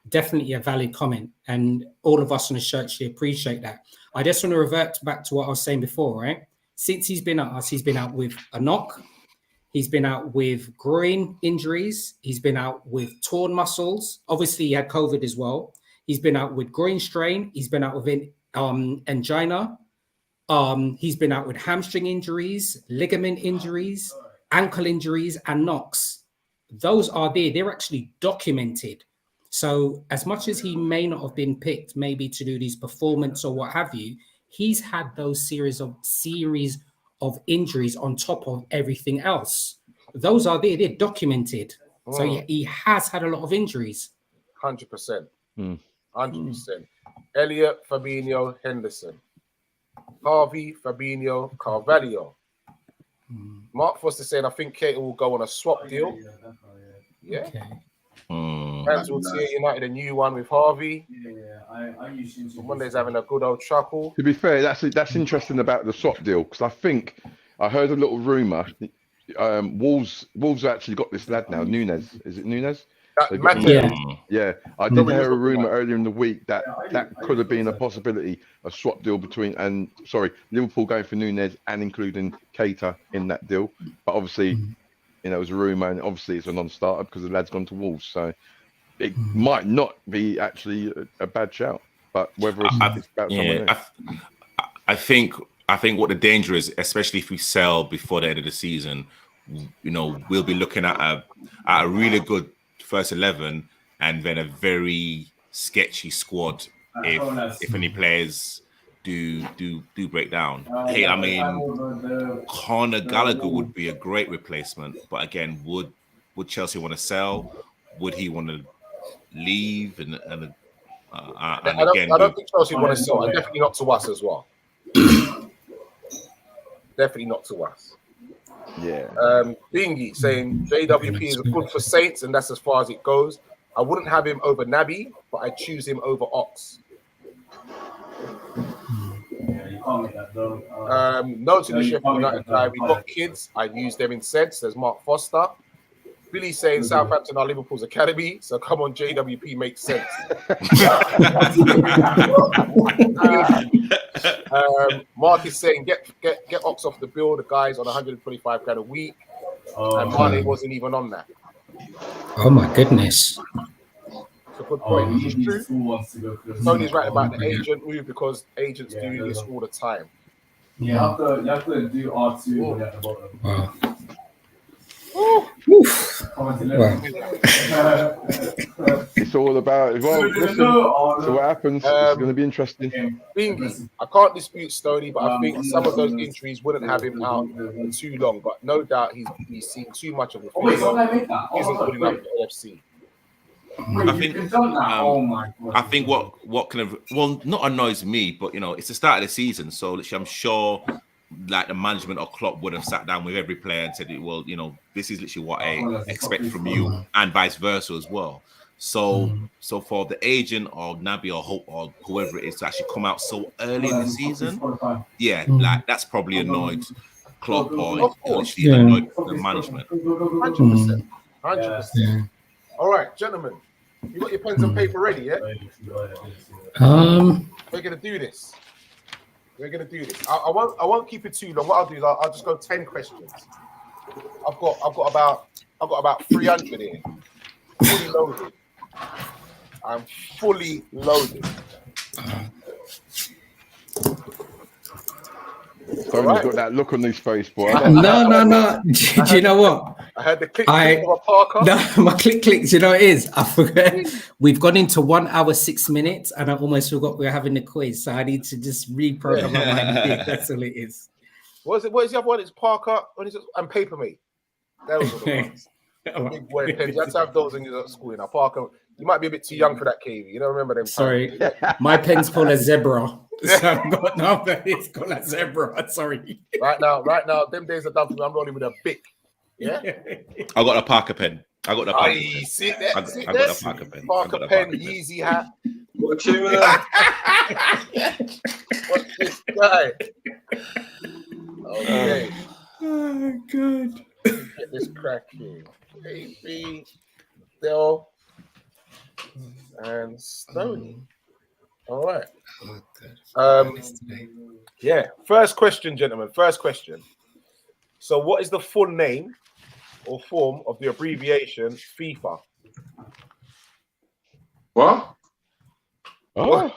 definitely a valid comment. And all of us on the church here appreciate that. I just want to revert back to what I was saying before, right? Since he's been at us, he's been out with a knock. He's been out with groin injuries. He's been out with torn muscles. Obviously, he had COVID as well. He's been out with groin strain. He's been out with angina. He's been out with hamstring injuries, ligament injuries, ankle injuries, and knocks. Those are there. They're actually documented. So as much as he may not have been picked maybe to do these performance or what have you, he's had those series of injuries on top of everything else. Those are there. They're documented. So he has had a lot of injuries. 100%. 100%. Elliot, Fabinho, Henderson. Harvey, Fabinho, Carvalho. Mark Foster saying, I think Keita will go on a swap deal. Yeah. Okay. Fans will see United a new one with Harvey. Monday's having a good old chuckle. To be fair, that's interesting about the swap deal, because I think I heard a little rumor. Wolves actually got this lad now, Nunes. Is it Nunes? Yeah. I did hear a rumor earlier in the week that could have been a possibility, a swap deal between Liverpool going for Nunes and including Keita in that deal. But obviously, you know, it was a rumor, and obviously it's a non-starter because the lad's gone to Wolves. So it might not be actually a bad shout. But whether it's about someone else. I think what the danger is, especially if we sell before the end of the season, you know, we'll be looking at a really good first 11 and then a very sketchy squad if any players do break down. Hey, I mean, Conor Gallagher would be a great replacement, but again, would Chelsea want to sell? Would he want to leave? I don't think Chelsea want to sell, and definitely not to us as well. Definitely not to us. Yeah. Bingy saying JWP is good for Saints, and that's as far as it goes. I wouldn't have him over Naby, but I'd choose him over Ox. No to the Sheffield United guy. We got kids. I'd use them instead, says Mark Foster. Billy saying Southampton are Liverpool's academy, so come on, JWP makes sense. Mark is saying get Ox off the bill. The guy's on 125 grand a week, and Mane wasn't even on that. Oh my goodness. It's a good point. It's true. Tony's right about the agent move because agents do this all the time. Yeah, you have to do R2 at the bottom. Wow. Oof. It's all about. Well, listen. So what happens? It's going to be interesting. Bingy, I can't dispute Stoney, but I think some of those injuries wouldn't have him out for too long. But no doubt he's seen too much of the field. Isn't good enough for AFC. I think what kind of not annoys me, but it's the start of the season, so I'm sure like the management or Klopp would have sat down with every player and said, well, this is literally what I expect from you, and vice versa as well. So for the agent or Naby or Hope or whoever it is to actually come out so early in the season, like that's probably annoyed Klopp or annoyed the management. 100%. 100%. All right, gentlemen. You got your pens and paper ready, yeah? We're gonna do this. I won't keep it too long. What I'll do is I'll just go 10 questions. I've got about 300 here. Fully loaded. I'm fully loaded. Tony's got that look on his face, boy. No. Do you know what? I heard the click of a Parker. No, my click. Do you know what it is? I forgot. We've gone into 1 hour 6 minutes, and I almost forgot we were having the quiz. So I need to just reprogram my mind. That's all it is. What is the other one? It's Parker and Papermate. Those are the ones. Big boy pens. You have to have those in your school. Now, Parker, you might be a bit too young for that, KV. You don't remember them? Sorry, my pen's called a zebra. So no, it's called a zebra. Sorry. Right now, them days are done for me. I'm rolling with a Bic. Yeah. I got a Parker pen. I got a Parker pen. Sit there. I got a Parker pen. Parker pen, Yeezy hat. Watch this guy. Okay. Oh, good. Get this cracking. AB, Del, and Stoney. All right. Yeah. First question, gentlemen. First question. So, what is the full name or form of the abbreviation FIFA? What? Oh.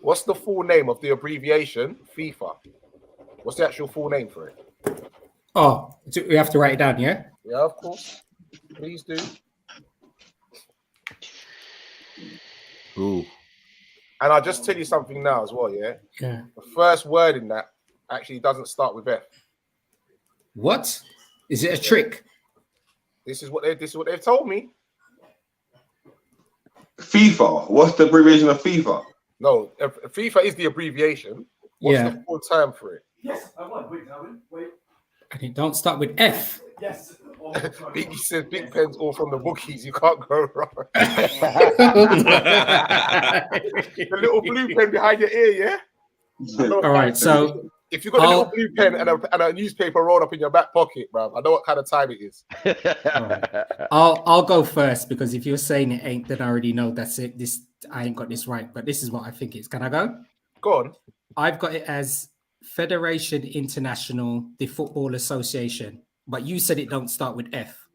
What's the full name of the abbreviation FIFA? What's the actual full name for it? Oh, we have to write it down, yeah? Yeah, of course. Please do. Ooh. And I'll just tell you something now as well, yeah? Yeah. The first word in that actually doesn't start with F. What? Is it a trick? This is what they've told me. FIFA. What's the abbreviation of FIFA? No, FIFA is the abbreviation. What's the full term for it? Yes, I won. Wait. And it don't start with F. Yes. Biggie says big pens all from the bookies. You can't go wrong. The little blue pen behind your ear, yeah? All right, so if you've got a little blue pen and a newspaper rolled up in your back pocket, bro, I know what kind of time it is. Right. I'll go first, because if you're saying it ain't, then I already know that's it. I ain't got this right, but this is what I think it's. Can I go? Go on. I've got it as Federation International, the Football Association, but you said it don't start with F.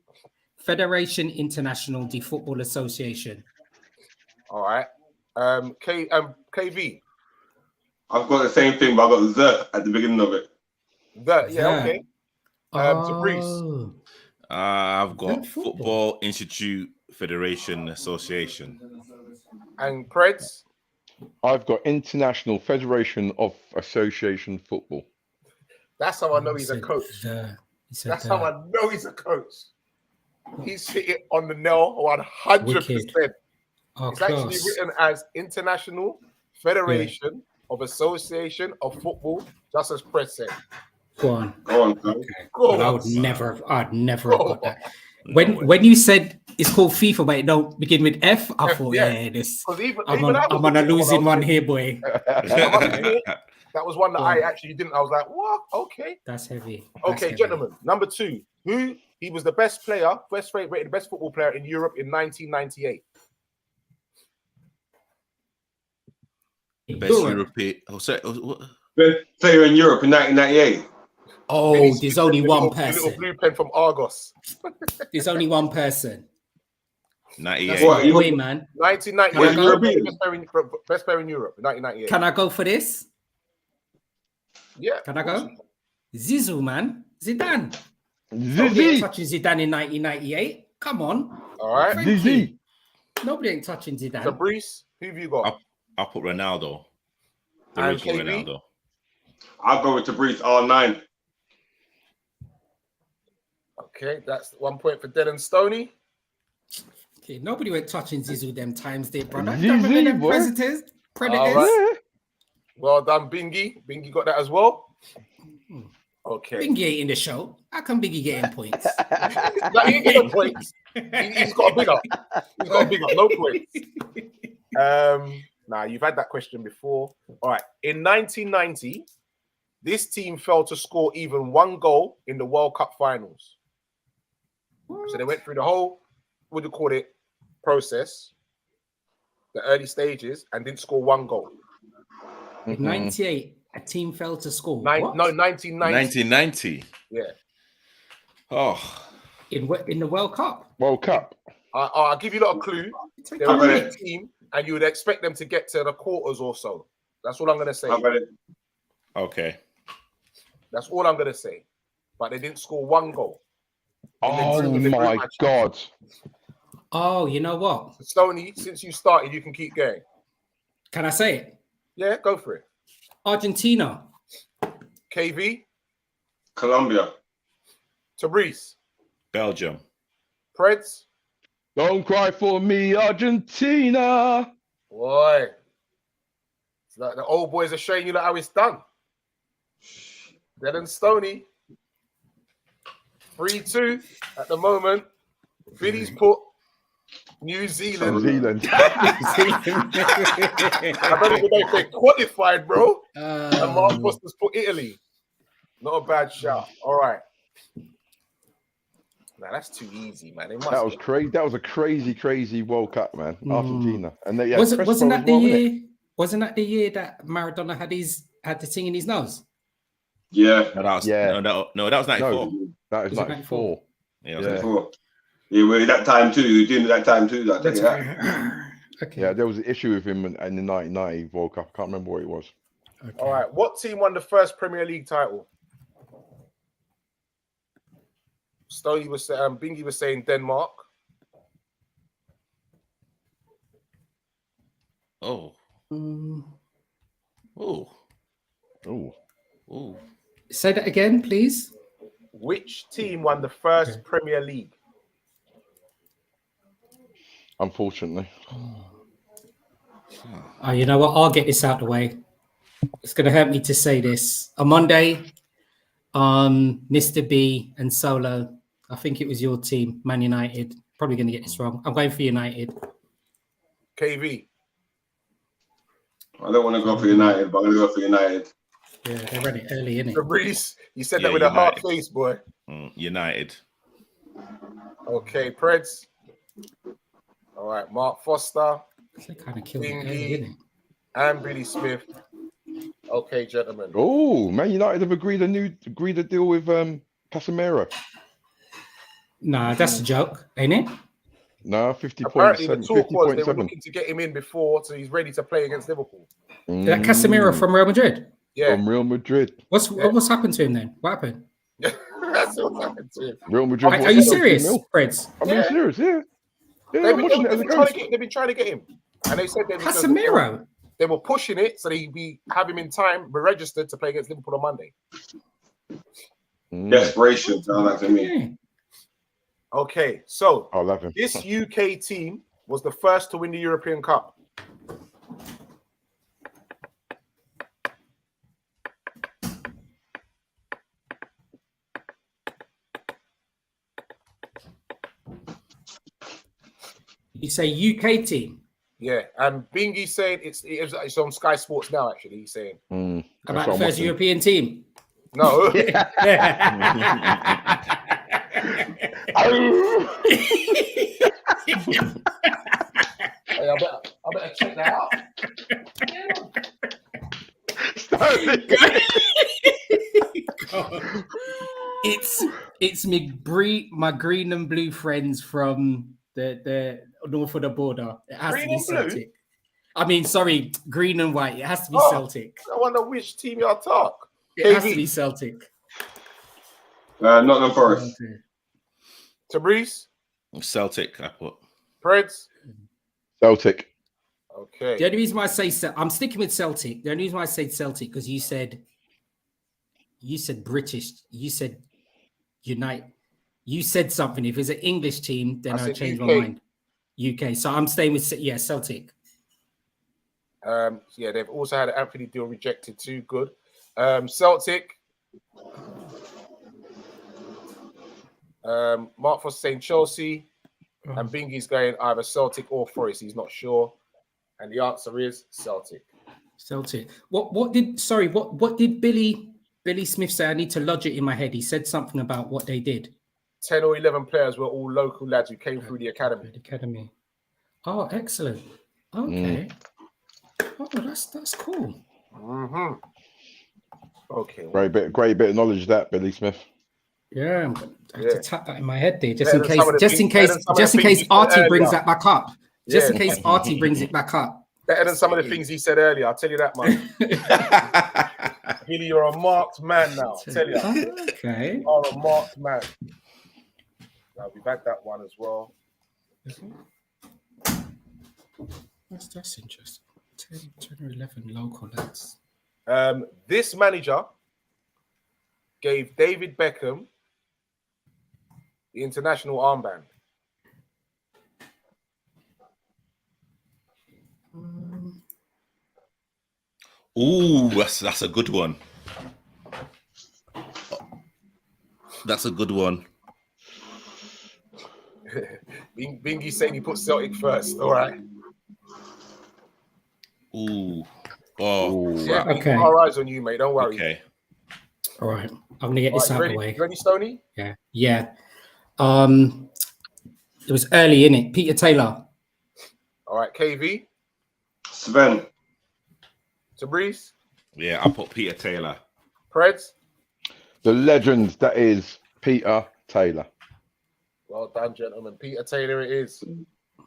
Federation International, the Football Association. All right. KV. I've got the same thing, but I've got the at the beginning of it. Okay. Fabrice. I've got Football Institute Federation Association. And Preds? I've got International Federation of Association Football. That's how I know he's a coach. That's how I know he's a coach. He's hit it on the nail 100%. It's actually written as International Federation of Association of Football, just as Press said. Go on. Okay. I'd never have got that. When you said it's called FIFA, but it don't begin with F, I thought, this. I'm on a losing one here, boy. That was one that I actually didn't. I was like, what? Okay. That's heavy. Okay, gentlemen. Number 2. He was the best player, rated best football player in Europe in 1998. Best European. Best player in Europe in 1998. Oh, there's only one person. Little blue pen from Argos. There's only one person. 98. Boy, man. 1998. Best player in Europe in 1998. Can I go for this? Yeah. Can I go? Zizou, man. Zidane. Nobody ain't touching Zidane in 1998. Come on. All right. Zizi. Nobody ain't touching Zidane. Fabrice, who have you got? I'll put Ronaldo. The And original KB? Ronaldo. I'll go with Tabriz R9. Okay, that's 1 point for Dylan Stoney. Okay, nobody went touching Zizou them times there, brother. Zizi, Remember them boy. predators? All right. Well done, Bingy. Bingy got that as well. Okay. Bingy ain't in the show. How come Bingy getting points? No, he ain't getting points. He's got a big up. He's got a big up. No points. Nah, you've had that question before. All right. In 1990, this team failed to score even one goal in the World Cup finals. So they went through the whole, what do you call it, process, the early stages, and didn't score one goal. In 98, a team failed to score. No, 1990. 1990. Yeah. Oh. In the World Cup. World Cup. I'll give you a little clue. They were a big team, and you would expect them to get to the quarters or so. That's all I'm going to say. Okay. That's all I'm going to say. But they didn't score one goal. Oh my God. Oh, you know what? Stoney, since you started, you can keep going. Can I say it? Yeah, go for it. Argentina. KV. Colombia. Tabrice. Belgium. Preds. Don't cry for me, Argentina. Boy. It's like the old boys are showing you how it's done. Dylan Stoney. 3-2 at the moment. Billy's put New Zealand. New Zealand. I don't even know if they qualified, bro. And Mark Foster's put Italy. Not a bad shout. All right. Nah, that's too easy, man. That was crazy. That was a crazy World Cup, man. Argentina. And they wasn't that the year? Wasn't that the year that Maradona had the thing in his nose? Yeah. No, that was 94. No, that was 94. Yeah, Yeah. Yeah, well, that time too. You were doing that time too. Like, That's yeah. Okay. Yeah, there was an issue with him in the 1990 World Cup. I can't remember what it was. Okay. All right. What team won the first Premier League title? Stoney was saying, Bingy was saying Denmark. Oh. Oh. Say that again, please. Which team won the first Premier League? Unfortunately. Oh, you know what? I'll get this out the way. It's going to hurt me to say this. On Monday, Mr. B and Solo, I think it was your team, Man United. Probably going to get this wrong. I'm going for United. KV. I don't want to go for United, but I'm going to go for United. Yeah, they ran it early, innit? Fabrice, you said that with a hard face, boy. United. Okay, Preds. All right, Mark Foster. They kind of killed it early, innit? And Billy Smith. Okay, gentlemen. Oh, Man United have agreed a deal with Casemiro. Nah, that's a joke, ain't it? No, 50 Apparently, points. the talk was they were looking to get him in before, so he's ready to play against Liverpool. That Casemiro from Real Madrid? Yeah. From Real Madrid. What's happened to him then? What happened? That's what happened to him. Real Madrid. Are you serious, Preds? I'm being serious, yeah. They've been trying to get him. And they said Casemiro. They were pushing it so they'd have him in time, be registered to play against Liverpool on Monday. Desperation, sounds like to me. Okay, so I love him. This UK team was the first to win the European Cup. You say UK team? Yeah, and Bingy's saying it's on Sky Sports now. Actually, he's saying about the first European team. No. Hey, I better check that out. It's my green and blue friends from the north of the border. It has to be Celtic. I mean, sorry, green and white. It has to be Celtic. I wonder which team y'all talk. It has to be Celtic. Nottingham Forest. Tabrice? Celtic, I put. Preds? Celtic. Okay. The only reason why I say I'm sticking with Celtic. The only reason why I say Celtic because you said British. You said Unite. You said something. If it's an English team, then I'll change my mind. UK. So I'm staying with Celtic. Yeah, they've also had an Anthony deal rejected too. Good. Celtic. Mark Foster saying Chelsea, and Bingy's going either Celtic or Forest. He's not sure, and the answer is Celtic. Celtic. What did Billy Smith say? I need to lodge it in my head. He said something about what they did. 10 or 11 players were all local lads who came through the academy. Oh, excellent. Okay. Oh, that's cool. Mm-hmm. Okay. Great bit of knowledge that Billy Smith. Yeah, I have to tap that in my head there, just in case Artie brings that back up. Just in case Artie brings it back up. Better than some of the things he said earlier. I'll tell you that much. Billy, you're a marked man now. I'll tell you. Okay. You are a marked man. Now we've had that one as well. That's interesting. 10 or 11 local lads. This manager gave David Beckham the international armband. Ooh, that's a good one. That's a good one. Bingy saying he put Celtic first. All right. Ooh. Oh. Yeah, okay. Our eyes on you, mate. Don't worry. Okay. All right. I'm gonna get this out of the way. You ready, Stoney? Yeah. Yeah. It was early, innit? Peter Taylor. All right, KV. Sven. Tabrice. Yeah, I put Peter Taylor. Preds. The legend that is Peter Taylor. Well done, gentlemen. Peter Taylor it is.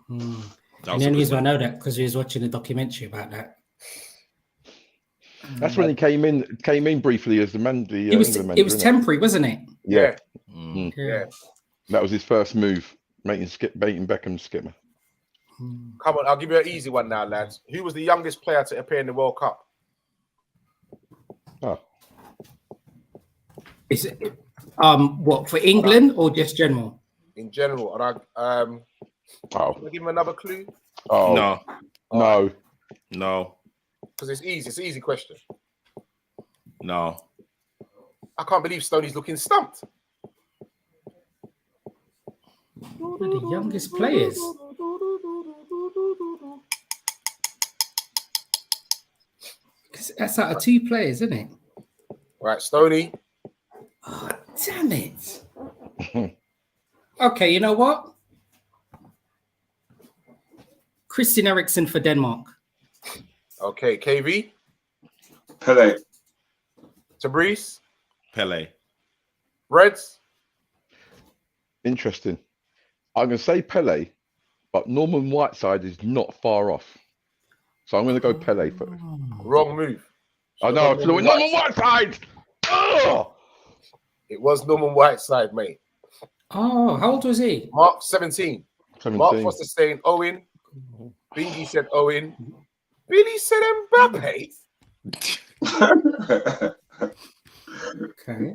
And the only reason I know that because we was watching a documentary about that. That's when he came in briefly as the manager. It was temporary, wasn't it? Yeah. Yeah. That was his first move, making Beckham skipper. Come on, I'll give you an easy one now, lads. Who was the youngest player to appear in the World Cup? Oh. Is it what for England or just general? In general, and can I give him another clue? Oh no. Because it's easy. It's an easy question. No. I can't believe Stoney's looking stumped. One of the youngest players. That's out of 2 players, isn't it? Right, Stoney. Oh, damn it. Okay, you know what? Christian Eriksen for Denmark. Okay, KV. Pele. Tabrice. Pele. Reds. Interesting. I'm going to say Pele, but Norman Whiteside is not far off. So I'm going to go Pele first. Wrong move. I know. Norman Whiteside! Oh! It was Norman Whiteside, mate. Oh, how old was he? Mark 17. 17. Mark Foster saying Owen. Bingy said Owen. Billy said Mbappe. Okay.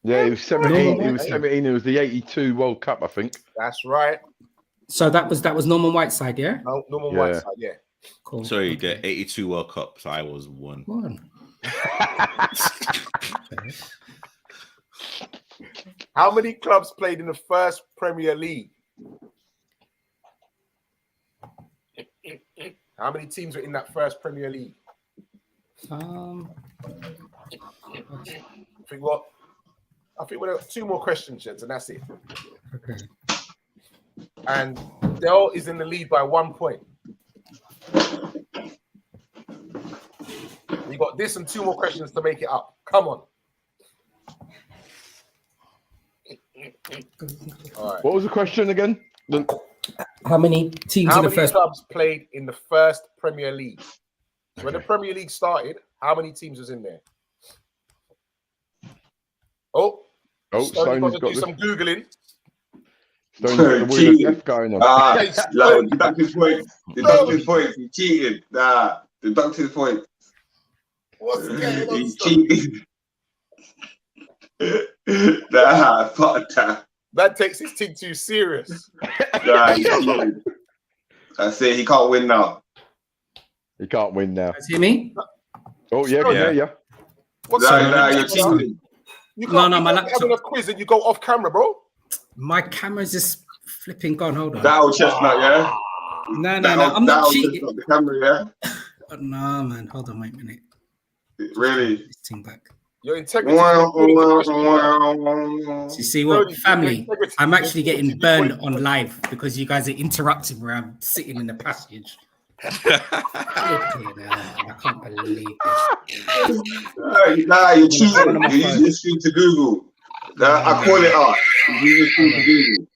Yeah, he was 17. He was 17. It was the 82 World Cup, I think. That's right. So that was Norman Whiteside, yeah? No, Norman Whiteside, yeah. Cool. Sorry, the 82 World Cup. So I was 1. How many clubs played in the first Premier League? How many teams were in that first Premier League? I think we've got 2 more questions, gents, and that's it. Okay. And Dell is in the lead by 1 point. We got this and 2 more questions to make it up. Come on. All right. What was the question again? How many teams How in the many first? clubs played in the first Premier League? So when the Premier League started, how many teams was in there? Oh, Oh, Stoney's got Stoney's to got do some Googling. Stoney's got the wheel of death going on. Like, deduct his points. Deduct his points. He cheated. Nah, deduct his points. What's going on, He Stoney? cheated. Nah, fuck that. That takes his thing too serious. Nah, he cheated. That's it. He can't win now. He can't win now. Guys hear me? Oh, yeah, can hear you. What's Nah, you're Sorry. cheating. You No, can't, no, you my can't be having a laptop. quiz and you go off camera, bro. My camera's just flipping gone. Hold on. That old chestnut, yeah? No, That I'm not old cheating. chestnut, the camera, yeah? No, man. Hold on, wait a minute. Really? This thing back. Your integrity. So you see what? Brody, Family, your integrity- I'm actually your getting integrity burned on live because you guys are interrupting where I'm sitting in the passage. Flipping, I can't believe it. Nah, you're One cheating. of my You're using this thing to Google. Nah, I call it out. You're using this thing to Google.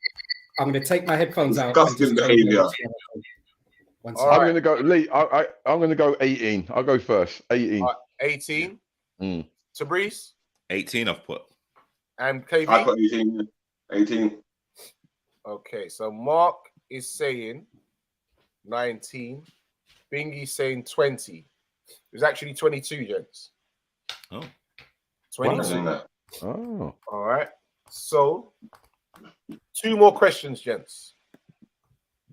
I'm going to take my headphones out. Disgusting behaviour. One All second. I'm right. going to go, Lee, I'm going to go 18. I'll go first. 18. 18. Mm. Tabrice 18 I've put. and KV. I got 18. 18. Okay, so Mark is saying 19. Bingy's saying 20. It was actually 22, gents. Oh. 22. Oh. All right. So, 2 more questions, gents.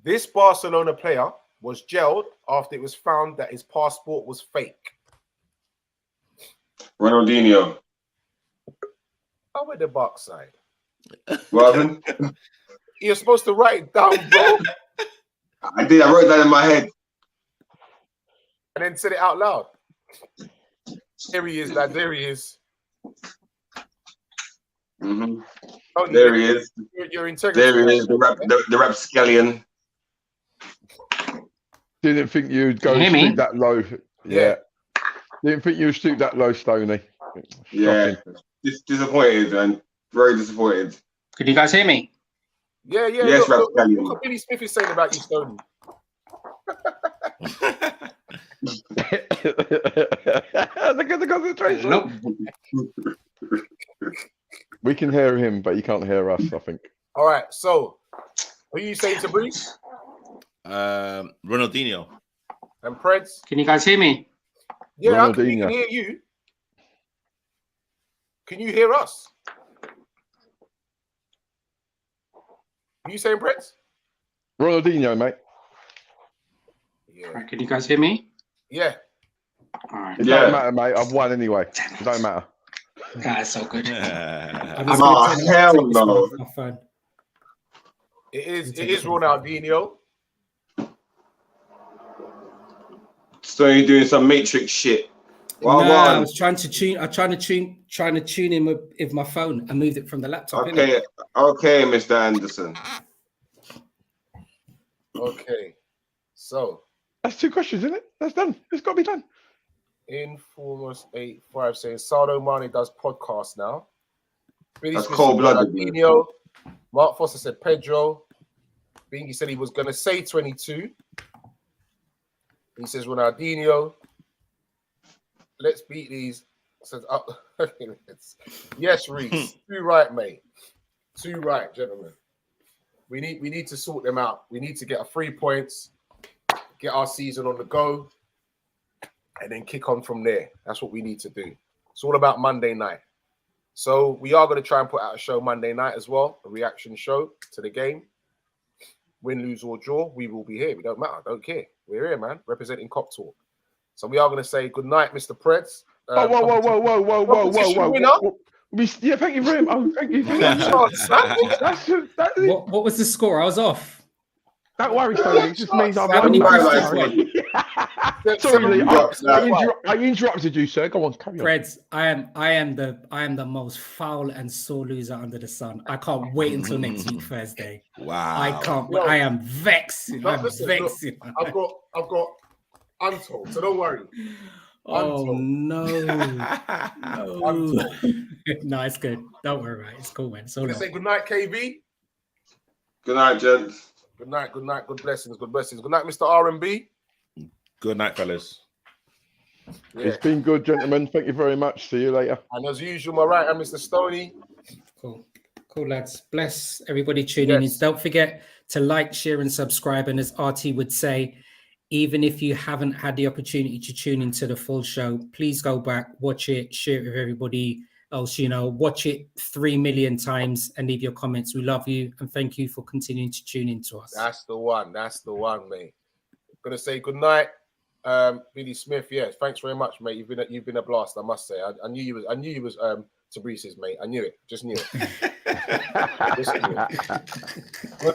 This Barcelona player was jailed after it was found that his passport was fake. Ronaldinho. Over the backside. What happened? You're supposed to write it down, bro, I did. I wrote that in my head. and then said it out loud. There he is, lad. There he is. Mm-hmm. Tony, There he is. Your integrity. There he is. The rapscallion. Didn't think you'd go Can you hear me? stoop that low. Yeah. Didn't think you'd stoop that low, Stoney. Yeah. Shocking. Disappointed, man. Very disappointed. Could you guys hear me? Yeah. Yes, Look rapscallion. what Billy Smith is saying about you, Stoney. Look at the concentration. Nope. We can hear him, but he can't hear us, I think. All right. So, who are you saying to Bruce Ronaldinho. and Preds? Can you guys hear me? Yeah, we can Ronaldinho. hear you. Can you hear us? Are you saying Preds? Ronaldinho, mate. Yeah. Can you guys hear me? Yeah. All right. It don't matter, mate. I've won anyway. It don't matter. That's so good. Oh, hell no. My phone. It is Ronaldinho. So you're doing some Matrix shit. Well, No, I on. was trying to tune in with my phone. I moved it from the laptop. innit? Okay, Mr. Anderson. Okay. So, That's 2 questions, isn't it? That's done. It's got to be done. Informers 85 saying Sardo Mane does podcast now. Billy That's Smith cold-blooded, said Ronaldinho. Mark Foster said Pedro. Bingy said he was going to say 22. He says Ronaldinho. Let's beat these. Says, yes, Reese. 2 right, mate. 2 right, gentlemen. We need to sort them out. We need to get our 3 points, get our season on the go, and then kick on from there. That's what we need to do. It's all about Monday night. So we are going to try and put out a show Monday night as well, a reaction show to the game. Win, lose, or draw, we will be here. We don't matter. Don't care. We're here, man, representing Cop Talk. So we are going to say good night, Mr. Preds. Whoa. Yeah, thank you very much. Oh, thank you. What was the score? I was off. Don't worry, Stoney. It just means I'm How many won. questions? Sorry, Lee. I interrupted you, sir. Go on, carry on. Preds, I am the most foul and sore loser under the sun. I can't wait until next week Thursday. Wow. I can't. Yo, I am vexing. I'm vexing. I've got untold, so don't worry. Oh Untold. no. Untold. No, it's good. Don't worry about it. It's cool, man. So I'm gonna say good night, KB. Good night, gents. Good night. Good blessings. Good night, Mr. R&B. Good night, fellas. Yeah. It's been good, gentlemen. Thank you very much. See you later. And as usual, my right hand, Mr. Stoney. Cool, lads. Bless everybody tuning in. Don't forget to like, share, and subscribe. And as RT would say, even if you haven't had the opportunity to tune into the full show, please go back, watch it, share it with everybody else. Watch it 3 million times and leave your comments. We love you and thank you for continuing to tune in to us. That's the one, mate. Gonna say good night. Billy Smith, yes, thanks very much, mate. You've been a blast, I must say. I knew you was Tabrice's mate. I knew it, just knew it. Just knew it.